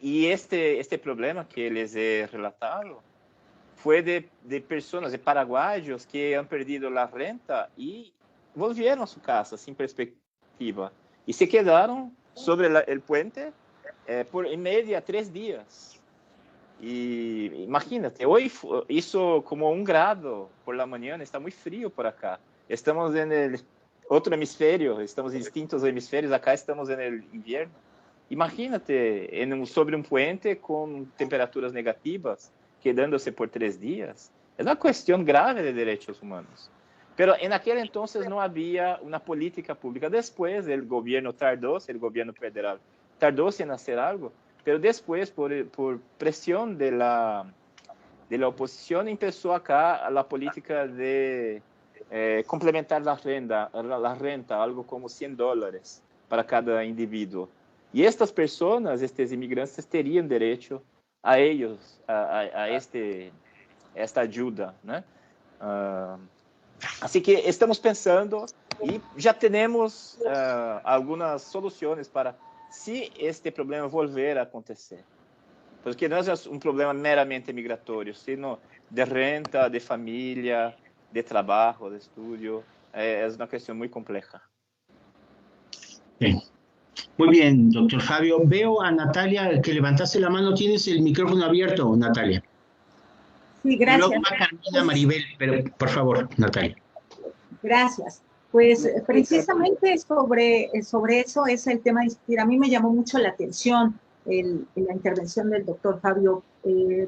Y este problema que les he relatado fue de personas, de paraguayos que han perdido la renta y volvieron a su casa sin perspectiva y se quedaron sobre el puente por en media 3 días. Y imagínate, hoy hizo como 1 grado por la mañana, está muy frío por acá. Estamos en el otro hemisferio, estamos en distintos hemisferios, acá estamos en el invierno. Imagínate, sobre un puente con temperaturas negativas, quedándose por 3 días. Es una cuestión grave de derechos humanos. Pero en aquel entonces no había una política pública. Después el gobierno federal tardó en hacer algo, pero después por presión de la oposición empezó acá la política de complementar la renta, algo como $100 para cada individuo. Y estas personas, estos inmigrantes, terían derecho a ellos, esta ayuda, ¿no? Así que estamos pensando y ya tenemos algunas soluciones para si este problema volver a acontecer. Porque no es un problema meramente migratorio, sino de renta, de familia, de trabajo, de estudio. Es una cuestión muy compleja. Sí. Muy bien, doctor Fabio. Veo a Natalia que levantaste la mano. Tienes el micrófono abierto, Natalia. Sí, Y gracias. luego va Carmina Maribel, pero por favor, Natalia. Gracias. Pues precisamente sobre eso es el tema de discutir. A mí me llamó mucho la atención la intervención del doctor Fabio,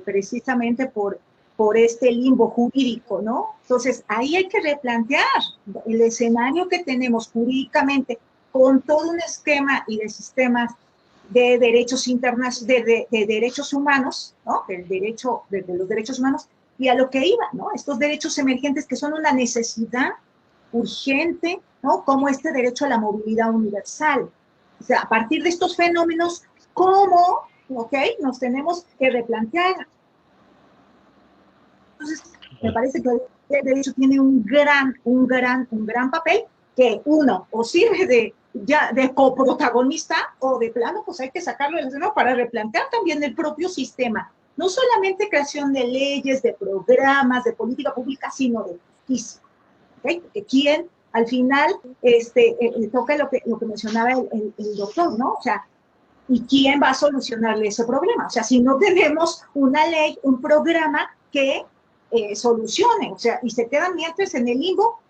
precisamente por este limbo jurídico, ¿no? Entonces, ahí hay que replantear el escenario que tenemos jurídicamente con todo un esquema y de sistemas de derechos de derechos humanos, ¿no? De los derechos humanos, y a lo que iba, ¿no? Estos derechos emergentes que son una necesidad urgente, ¿no? Como este derecho a la movilidad universal. O sea, a partir de estos fenómenos, ¿cómo, ok? Nos tenemos que replantear. Entonces, me parece que el derecho tiene un gran papel que uno o sirve de coprotagonista o de plano, pues hay que sacarlo del seno para replantear también el propio sistema. No solamente creación de leyes, de programas, de política pública, sino de justicia. ¿Okay? Porque quién, al final, toca lo que mencionaba el doctor, ¿no? O sea, ¿y quién va a solucionarle ese problema? O sea, si no tenemos una ley, un programa que solucione, o sea, y se quedan mientras en el limbo,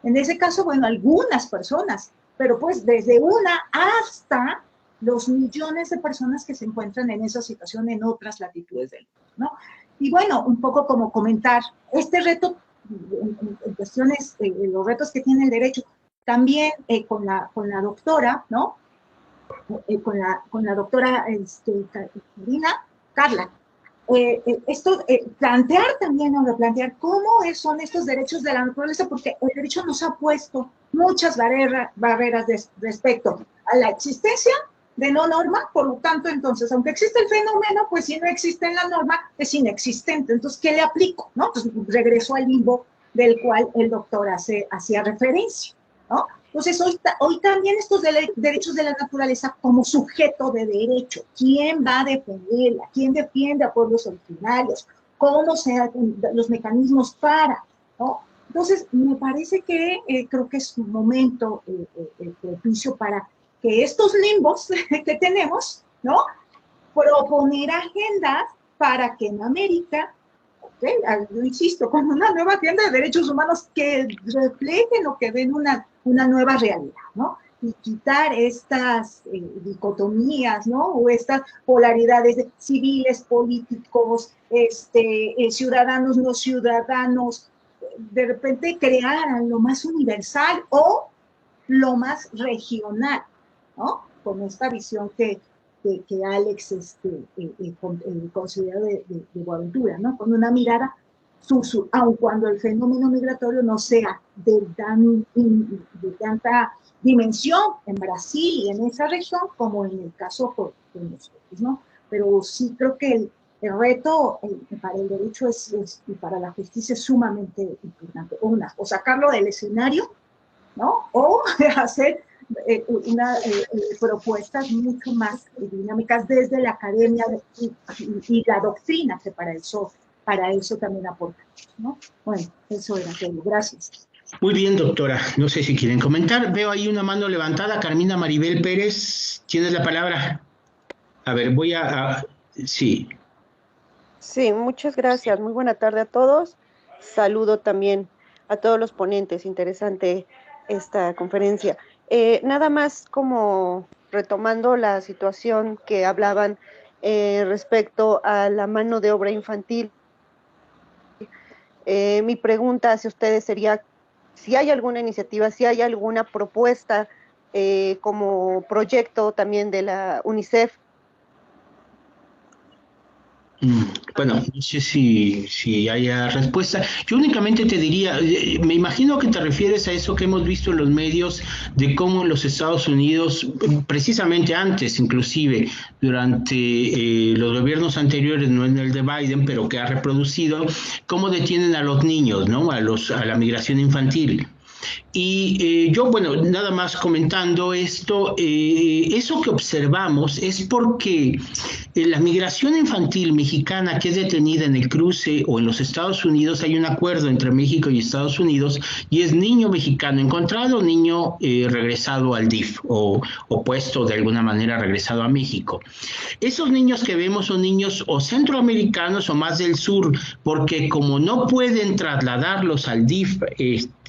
en ese caso, bueno, algunas personas, pero pues desde una hasta los millones de personas que se encuentran en esa situación en otras latitudes del mundo, ¿no? Y bueno, un poco como comentar, este reto, en cuestiones, los retos que tiene el derecho, también con la doctora, ¿no? Con la doctora Carla, plantear también, o replantear cómo son estos derechos de la naturaleza, porque el derecho nos ha puesto muchas barreras respecto a la existencia de no norma, por lo tanto, entonces, aunque existe el fenómeno, pues si no existe en la norma, es inexistente. Entonces, ¿qué le aplico? ¿No? Entonces, regreso al limbo del cual el doctor hacía referencia, ¿no? Entonces, hoy también estos derechos de la naturaleza como sujeto de derecho, ¿quién va a defenderla? ¿Quién defiende a pueblos originarios? ¿Cómo se hacen los mecanismos para? ¿No? Entonces, me parece que creo que es un momento propicio para que estos limbos que tenemos, ¿no? Proponer agendas para que en América, yo insisto, con una nueva agenda de derechos humanos que reflejen o que den una nueva realidad, ¿no? Y quitar estas dicotomías, ¿no? O estas polaridades de civiles, políticos, ciudadanos, no ciudadanos, de repente crear lo más universal o lo más regional, ¿no? Con esta visión que Alex considera de Boaventura, ¿no? Con una mirada, aun cuando el fenómeno migratorio no sea de tanta dimensión en Brasil y en esa región como en el caso de nosotros, ¿no? Pero sí creo que el reto para el derecho y para la justicia es sumamente importante. O sacarlo del escenario, ¿no? O hacer propuestas mucho más dinámicas desde la academia y la doctrina, que para eso también aporta, ¿no? Bueno, eso era todo. Gracias. Muy bien, doctora. No sé si quieren comentar. Veo ahí una mano levantada. Carmina Maribel Pérez, ¿tienes la palabra? A ver, sí. Sí, muchas gracias. Muy buena tarde a todos. Saludo también a todos los ponentes. Interesante esta conferencia. Nada más como retomando la situación que hablaban respecto a la mano de obra infantil. Mi pregunta hacia ustedes sería si hay alguna iniciativa, si hay alguna propuesta como proyecto también de la UNICEF. Bueno, no sé si haya respuesta. Yo únicamente te diría, me imagino que te refieres a eso que hemos visto en los medios de cómo en los Estados Unidos, precisamente antes, inclusive durante los gobiernos anteriores, no en el de Biden, pero que ha reproducido, cómo detienen a los niños, ¿no? A la migración infantil. Y yo, bueno, nada más comentando esto, eso que observamos es porque la migración infantil mexicana que es detenida en el cruce o en los Estados Unidos, hay un acuerdo entre México y Estados Unidos y es niño mexicano encontrado, niño regresado al DIF o puesto de alguna manera regresado a México. Esos niños que vemos son niños o centroamericanos o más del sur, porque como no pueden trasladarlos al DIF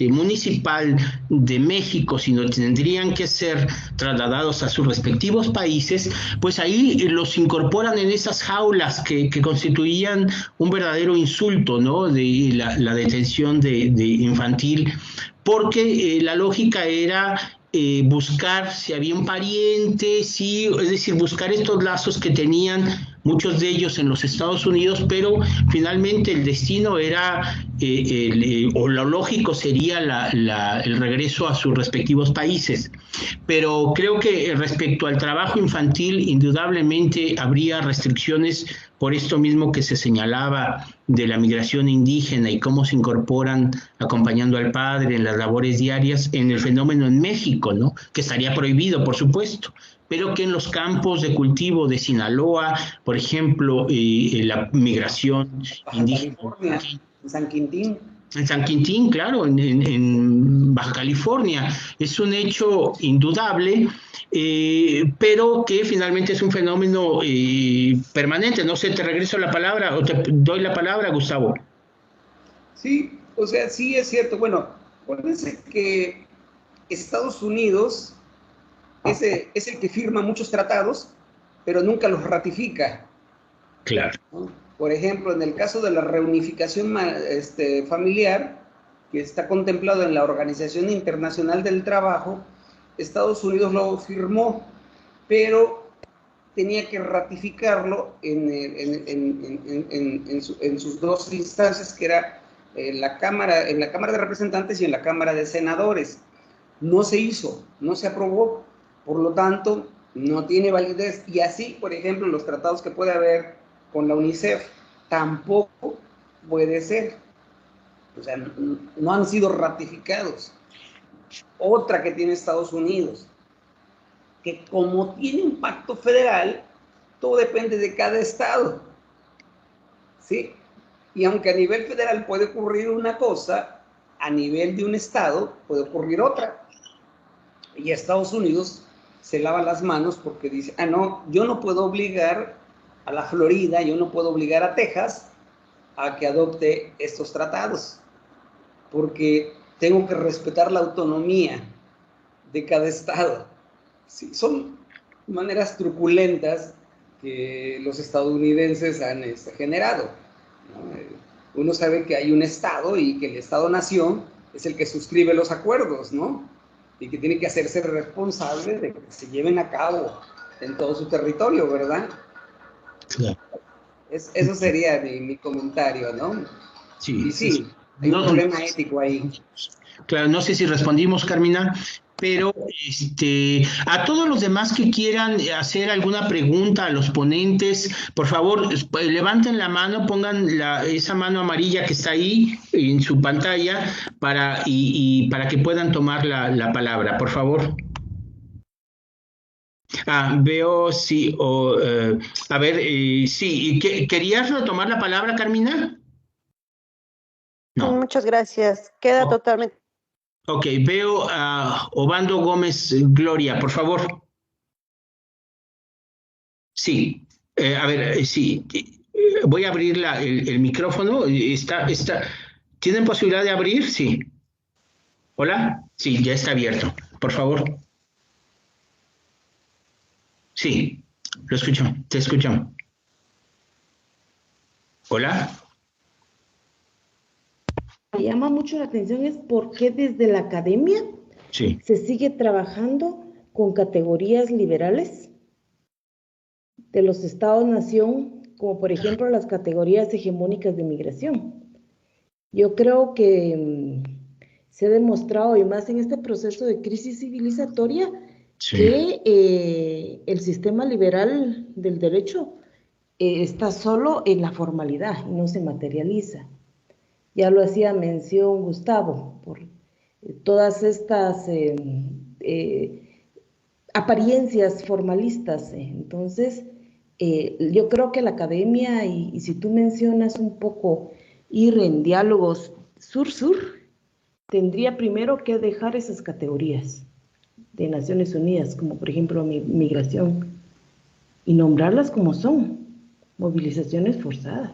municipal de México, sino tendrían que ser trasladados a sus respectivos países, pues ahí los incorporan en esas jaulas que constituían un verdadero insulto, ¿no? De la detención de infantil, porque la lógica era buscar si había un pariente, sí, es decir, buscar estos lazos que tenían muchos de ellos en los Estados Unidos, pero finalmente el destino era, o lo lógico sería el regreso a sus respectivos países. Pero creo que respecto al trabajo infantil, indudablemente habría restricciones por esto mismo que se señalaba de la migración indígena y cómo se incorporan acompañando al padre en las labores diarias en el fenómeno en México, ¿no? Que estaría prohibido, por supuesto, pero que en los campos de cultivo de Sinaloa, por ejemplo, la migración indígena. California, en San Quintín. En San Quintín, claro, en Baja California. Es un hecho indudable, pero que finalmente es un fenómeno permanente. No sé, te regreso la palabra o te doy la palabra, Gustavo. Sí, o sea, sí es cierto. Bueno, acuérdense que Estados Unidos es el que firma muchos tratados, pero nunca los ratifica. Claro. ¿No? Por ejemplo, en el caso de la reunificación familiar, que está contemplado en la Organización Internacional del Trabajo, Estados Unidos lo firmó, pero tenía que ratificarlo en sus dos instancias, que era en la Cámara de Representantes y en la Cámara de Senadores. No se hizo, no se aprobó, por lo tanto, no tiene validez. Y así, por ejemplo, los tratados que puede haber con la UNICEF tampoco puede ser. O sea, no han sido ratificados. Otra que tiene Estados Unidos, que como tiene un pacto federal, todo depende de cada estado, ¿sí? Y aunque a nivel federal puede ocurrir una cosa, a nivel de un estado puede ocurrir otra. Y Estados Unidos se lava las manos porque dice, no, yo no puedo obligar a la Florida, yo no puedo obligar a Texas a que adopte estos tratados, porque tengo que respetar la autonomía de cada estado. Sí, son maneras truculentas que los estadounidenses han generado, ¿no? Uno sabe que hay un estado y que el estado-nación es el que suscribe los acuerdos, ¿no? Y que tiene que hacerse responsable de que se lleven a cabo en todo su territorio, ¿verdad? Claro. Eso sería mi comentario, ¿no? Sí. Y sí, hay un problema ético ahí. Claro, no sé si respondimos, Carmina, pero a todos los demás que quieran hacer alguna pregunta a los ponentes, por favor, levanten la mano, pongan esa mano amarilla que está ahí en su pantalla para que puedan tomar la palabra, por favor. Veo, sí, a ver, sí, ¿querías retomar la palabra, Carmina? No. Muchas gracias, queda totalmente. Ok, veo a Obando Gómez Gloria, por favor. Sí, a ver, sí, voy a abrir el micrófono. ¿Tienen posibilidad de abrir? Sí. ¿Hola? Sí, ya está abierto, por favor. Sí, lo escucho, te escucho. ¿Hola? Me llama mucho la atención es por qué desde la academia se sigue trabajando con categorías liberales de los estados-nación, como por ejemplo las categorías hegemónicas de migración. Yo creo que se ha demostrado, y más en este proceso de crisis civilizatoria, que el sistema liberal del derecho está solo en la formalidad y no se materializa. Ya lo hacía mención Gustavo, por todas estas apariencias formalistas. Entonces, yo creo que la academia, y si tú mencionas un poco ir en diálogos sur-sur, tendría primero que dejar esas categorías de Naciones Unidas, como por ejemplo migración, y nombrarlas como son, movilizaciones forzadas.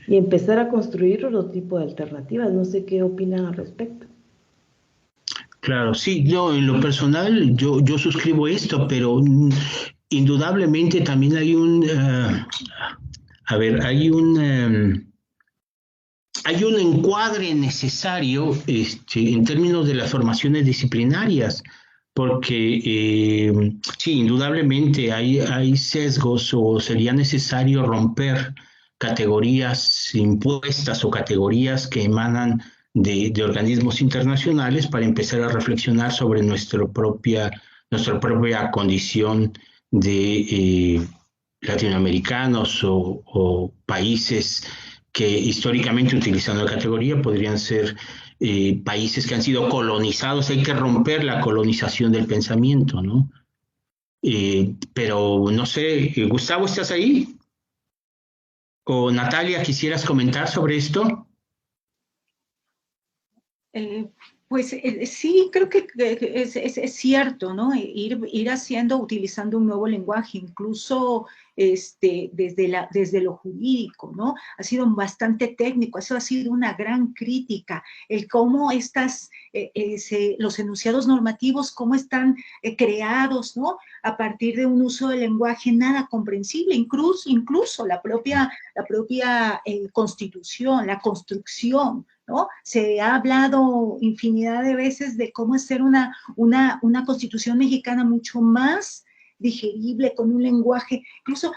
Y empezar a construir otro tipo de alternativas. No sé qué opinan al respecto. Claro, sí, yo en lo personal, yo suscribo esto, pero indudablemente también hay hay un encuadre necesario en términos de las formaciones disciplinarias, porque sí, indudablemente hay sesgos o sería necesario romper categorías impuestas o categorías que emanan de organismos internacionales para empezar a reflexionar sobre nuestra propia condición de latinoamericanos o países que históricamente, utilizando la categoría, podrían ser países que han sido colonizados. Hay que romper la colonización del pensamiento, ¿no? Pero no sé, Gustavo, ¿estás ahí? O Natalia, ¿quisieras comentar sobre esto? Pues sí, creo que es cierto, ¿no? Ir haciendo, utilizando un nuevo lenguaje, incluso desde lo jurídico, ¿no? Ha sido bastante técnico, eso ha sido una gran crítica, el cómo los enunciados normativos, cómo están creados, ¿no? A partir de un uso del lenguaje nada comprensible, incluso la propia Constitución, la construcción, ¿no? Se ha hablado infinidad de veces de cómo hacer una Constitución mexicana mucho más digerible, con un lenguaje, incluso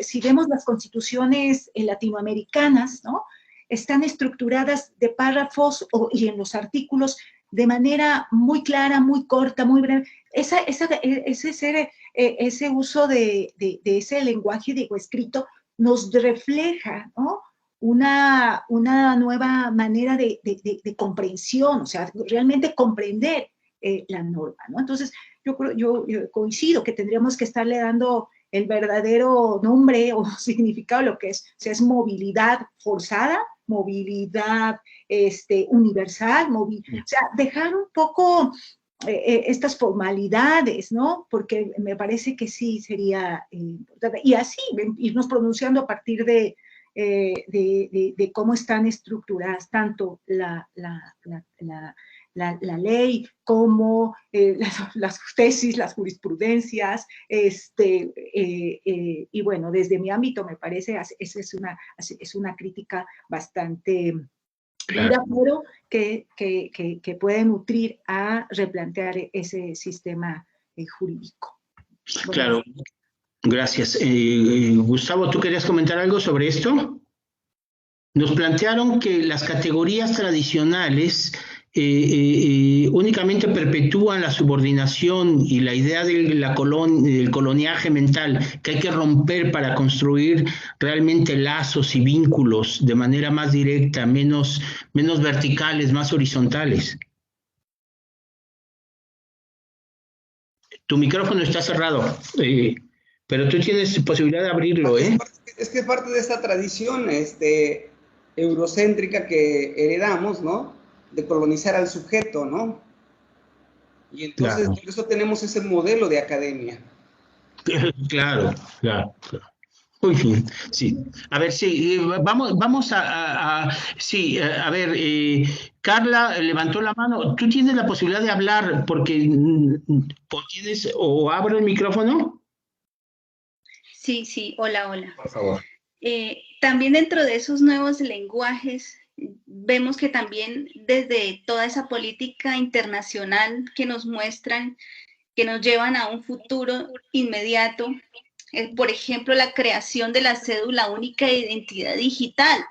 si vemos las constituciones latinoamericanas, ¿no? Están estructuradas de párrafos y en los artículos de manera muy clara, muy corta, muy breve. Ese uso de ese lenguaje, digo, escrito, nos refleja, ¿no? Una nueva manera de comprensión, o sea, realmente comprender la norma, ¿no? Entonces, yo coincido que tendríamos que estarle dando el verdadero nombre o significado de lo que es, o sea, es movilidad forzada, movilidad universal, o sea, dejar un poco estas formalidades, ¿no? Porque me parece que sí sería importante. Y así, irnos pronunciando a partir de cómo están estructuradas tanto la ley como las tesis, las jurisprudencias, y bueno, desde mi ámbito me parece, esa es una crítica bastante dura, pero que puede nutrir a replantear ese sistema jurídico. Bueno, claro, gracias. Gustavo, ¿tú querías comentar algo sobre esto? Nos plantearon que las categorías tradicionales únicamente perpetúan la subordinación y la idea del coloniaje mental que hay que romper para construir realmente lazos y vínculos de manera más directa, menos verticales, más horizontales. Tu micrófono está cerrado, pero tú tienes posibilidad de abrirlo, ¿eh? Es que es parte de esta tradición eurocéntrica que heredamos, ¿no? De colonizar al sujeto, ¿no? Y entonces, claro, por eso tenemos ese modelo de academia. Claro. Muy bien, sí. A ver, sí, vamos sí, a ver, Carla levantó la mano. ¿Tú tienes la posibilidad de hablar porque o abro el micrófono? Sí, hola. Por favor. También dentro de esos nuevos lenguajes, vemos que también desde toda esa política internacional que nos muestran, que nos llevan a un futuro inmediato, por ejemplo, la creación de la cédula única de identidad digital,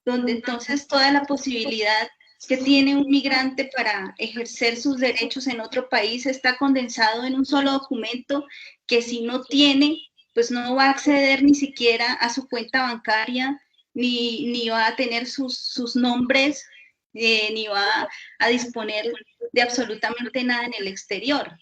donde entonces toda la posibilidad que tiene un migrante para ejercer sus derechos en otro país está condensado en un solo documento que si no tiene, pues no va a acceder ni siquiera a su cuenta bancaria, ni va a tener sus nombres, ni va a disponer de absolutamente nada en el exterior.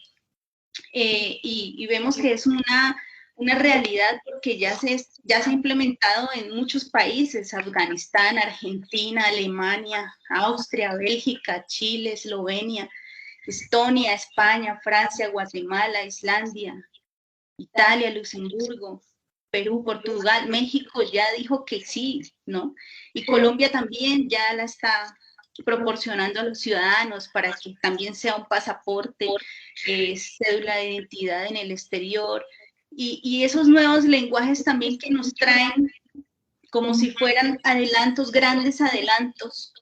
Y vemos que es una realidad porque ya se ha implementado en muchos países: Afganistán, Argentina, Alemania, Austria, Bélgica, Chile, Eslovenia, Estonia, España, Francia, Guatemala, Islandia, Italia, Luxemburgo, Perú, Portugal, México ya dijo que sí, ¿no? Y Colombia también ya la está proporcionando a los ciudadanos para que también sea un pasaporte, cédula de identidad en el exterior, y esos nuevos lenguajes también que nos traen como si fueran adelantos, grandes adelantos,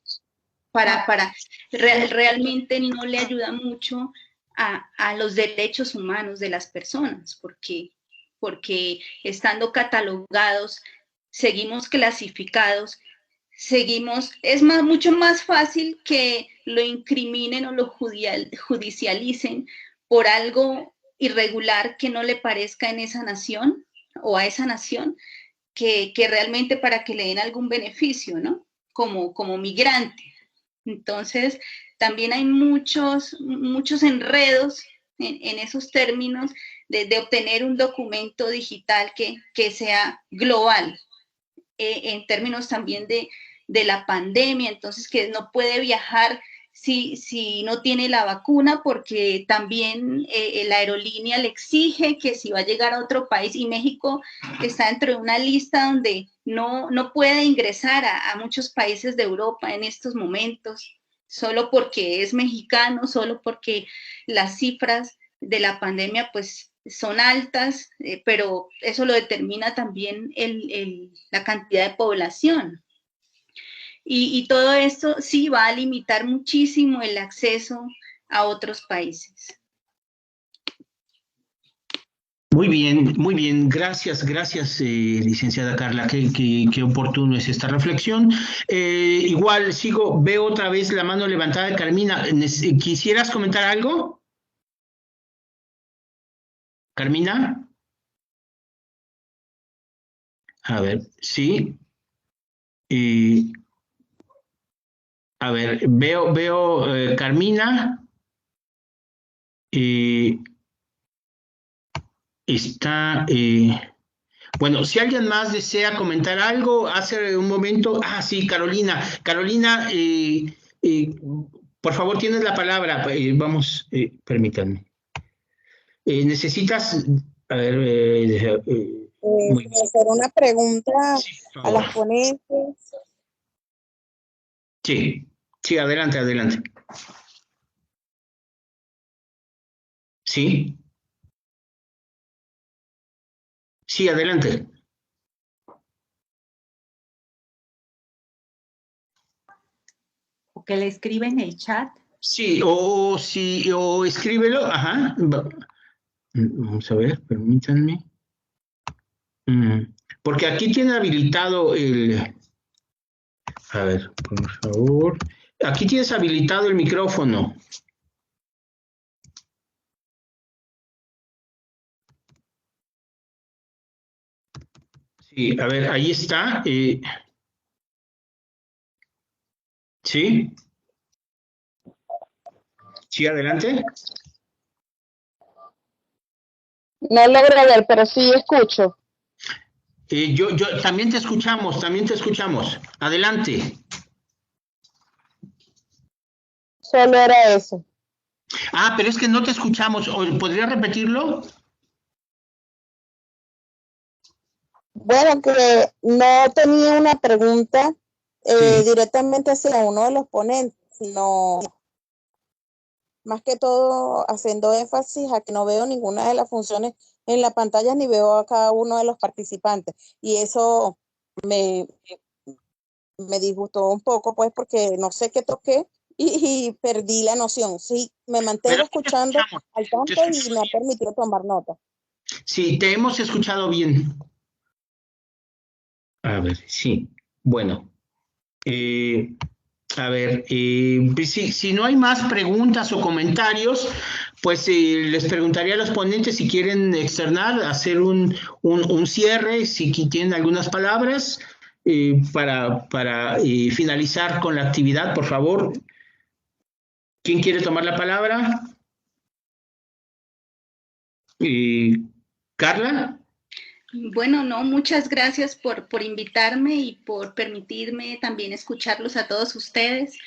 realmente no le ayuda mucho a los derechos humanos de las personas, porque estando catalogados, seguimos clasificados, es mucho más fácil que lo incriminen o lo judicialicen por algo irregular que no le parezca en esa nación o a esa nación, que realmente para que le den algún beneficio, ¿no? Como migrante. Entonces, también hay muchos enredos en esos términos de obtener un documento digital que sea global, en términos también de de la pandemia, entonces que no puede viajar si no tiene la vacuna, porque también la aerolínea le exige que si va a llegar a otro país, y México está dentro de una lista donde no puede ingresar a muchos países de Europa en estos momentos, solo porque es mexicano, solo porque las cifras de la pandemia pues son altas, pero eso lo determina también la cantidad de población. Y todo esto sí va a limitar muchísimo el acceso a otros países. Muy bien, gracias, licenciada Carla, qué oportuno es esta reflexión. Igual veo otra vez la mano levantada de Carmina. ¿Quisieras comentar algo? ¿Carmina? A ver, sí. A ver, veo Carmina. Está... bueno, si alguien más desea comentar algo, hace un momento... Ah, sí, Carolina. Carolina, por favor, tienes la palabra. Vamos, permítanme. Necesitas... A ver... hacer una pregunta sí, a las ponentes. Sí, adelante. Sí. Sí, adelante. ¿O que le escribe en el chat? Sí, o escríbelo, ajá. Vamos a ver, permítanme. Porque aquí tiene habilitado a ver, por favor. Aquí tienes habilitado el micrófono. Sí, a ver, ahí está. Sí. Sí, adelante. No logro ver, pero sí escucho. Yo también te escuchamos. Adelante. Solo era eso. Ah, pero es que no te escuchamos. ¿Podrías repetirlo? Bueno, que no tenía una pregunta Sí. directamente hacia uno de los ponentes, sino más que todo haciendo énfasis a que no veo ninguna de las funciones en la pantalla ni veo a cada uno de los participantes. Y eso me disgustó un poco, pues, porque no sé qué toqué y perdí la noción. Sí, me mantengo Pero escuchando al tanto y me ha permitido tomar nota. Sí, te hemos escuchado bien. A ver, sí. Bueno. A ver, pues si no hay más preguntas o comentarios, pues les preguntaría a los ponentes si quieren externar, hacer un cierre, si tienen algunas palabras para finalizar con la actividad, por favor. ¿Quién quiere tomar la palabra? ¿Carla? Bueno, no, muchas gracias por invitarme y por permitirme también escucharlos a todos ustedes.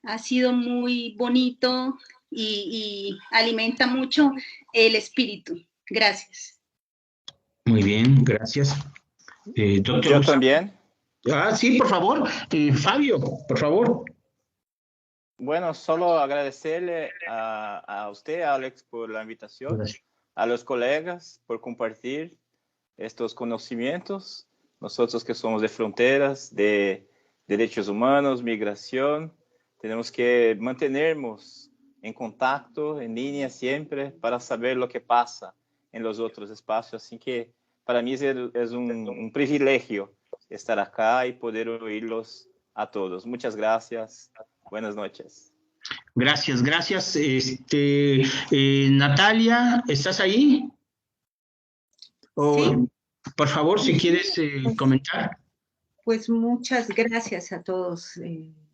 Ha sido muy bonito y alimenta mucho el espíritu. Gracias. Muy bien, gracias. Doctor Yo Gustavo. también. Sí, por favor. Fabio, por favor. Bueno, solo agradecerle a usted, Alex, por la invitación, Gracias. a los colegas por compartir estos conocimientos, nosotros que somos de fronteras, de derechos humanos, migración, tenemos que mantenernos en contacto, en línea siempre, para saber lo que pasa en los otros espacios. Así que para mí es un privilegio estar acá y poder oírlos a todos. Muchas gracias. Buenas noches. Gracias. Natalia, ¿estás ahí? Sí. Por favor, si quieres comentar. Pues muchas gracias a todos,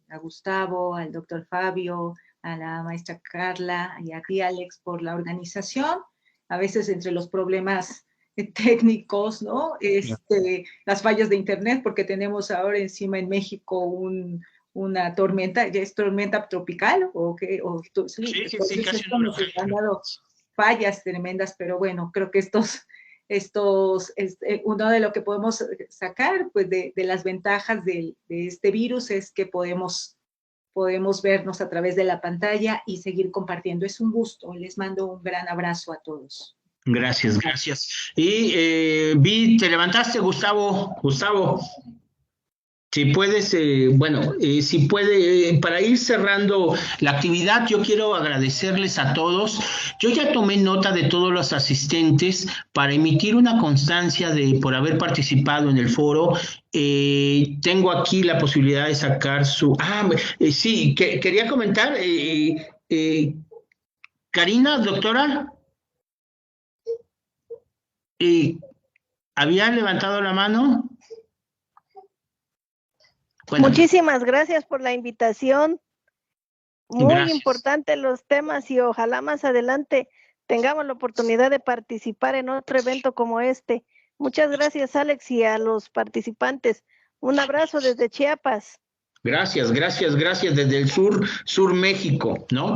a Gustavo, al doctor Fabio, a la maestra Carla y a ti, Alex, por la organización. A veces entre los problemas técnicos, ¿no? Las fallas de internet, porque tenemos ahora encima en México una tormenta, ¿ya es tormenta tropical? ¿O qué? Sí, casi esto nos han dado fallas tremendas, pero bueno, creo que uno de lo que podemos sacar pues de las ventajas de este virus es que podemos vernos a través de la pantalla y seguir compartiendo. Es un gusto. Les mando un gran abrazo a todos. Gracias, gracias. Y vi, te levantaste, Gustavo. Si puedes, si puede, para ir cerrando la actividad, yo quiero agradecerles a todos. Yo ya tomé nota de todos los asistentes para emitir una constancia por haber participado en el foro. Tengo aquí la posibilidad de sacar sí, quería comentar. Karina, doctora, ¿había levantado la mano? Bueno. Muchísimas gracias por la invitación. Muy importantes los temas y ojalá más adelante tengamos la oportunidad de participar en otro evento como este. Muchas gracias, Alex, y a los participantes. Un abrazo desde Chiapas. Gracias desde el sur México, ¿no?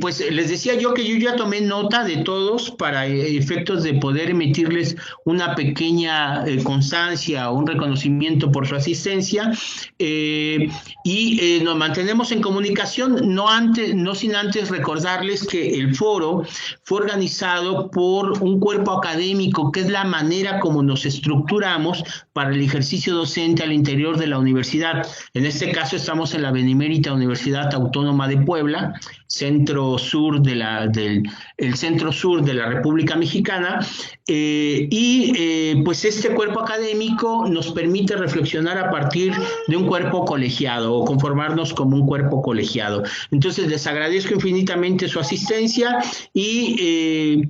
Pues les decía yo que yo ya tomé nota de todos para efectos de poder emitirles una pequeña constancia o un reconocimiento por su asistencia y nos mantenemos en comunicación, no sin antes recordarles que el foro fue organizado por un cuerpo académico, que es la manera como nos estructuramos para el ejercicio docente al interior de la universidad. En este caso estamos en la Benemérita Universidad Autónoma de Puebla, centro sur de el centro sur de la República Mexicana, pues este cuerpo académico nos permite reflexionar a partir de un cuerpo colegiado o conformarnos como un cuerpo colegiado. Entonces les agradezco infinitamente su asistencia y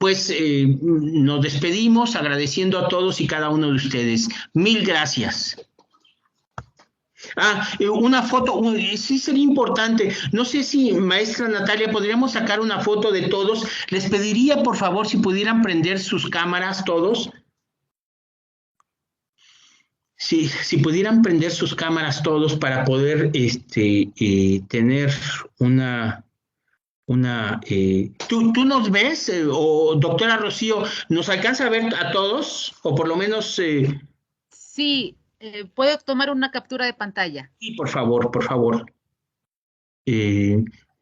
nos despedimos agradeciendo a todos y cada uno de ustedes. Mil gracias. Una foto, sí sería importante. No sé si, maestra Natalia, podríamos sacar una foto de todos. Les pediría, por favor, si pudieran prender sus cámaras todos. Sí, si pudieran prender sus cámaras todos para poder tener una ¿tú nos ves? O doctora Rocío, ¿nos alcanza a ver a todos? O por lo menos... Sí. ¿Puedo tomar una captura de pantalla? Sí, por favor.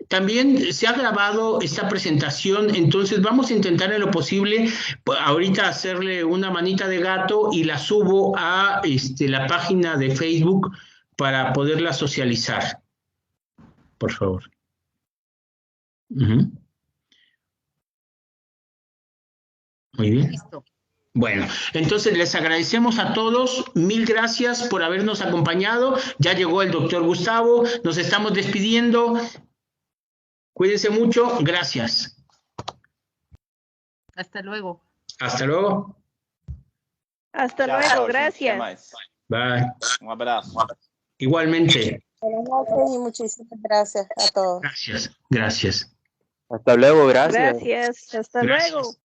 También se ha grabado esta presentación, entonces vamos a intentar en lo posible ahorita hacerle una manita de gato y la subo a la página de Facebook para poderla socializar. Por favor. Muy bien. Listo. Bueno, entonces les agradecemos a todos, mil gracias por habernos acompañado. Ya llegó el doctor Gustavo, nos estamos despidiendo. Cuídense mucho, gracias. Hasta luego. Hasta luego. Hasta luego, gracias. Bye. Un abrazo. Igualmente. Buenas noches y muchísimas gracias a todos. Gracias. Hasta luego, gracias. Gracias, hasta luego.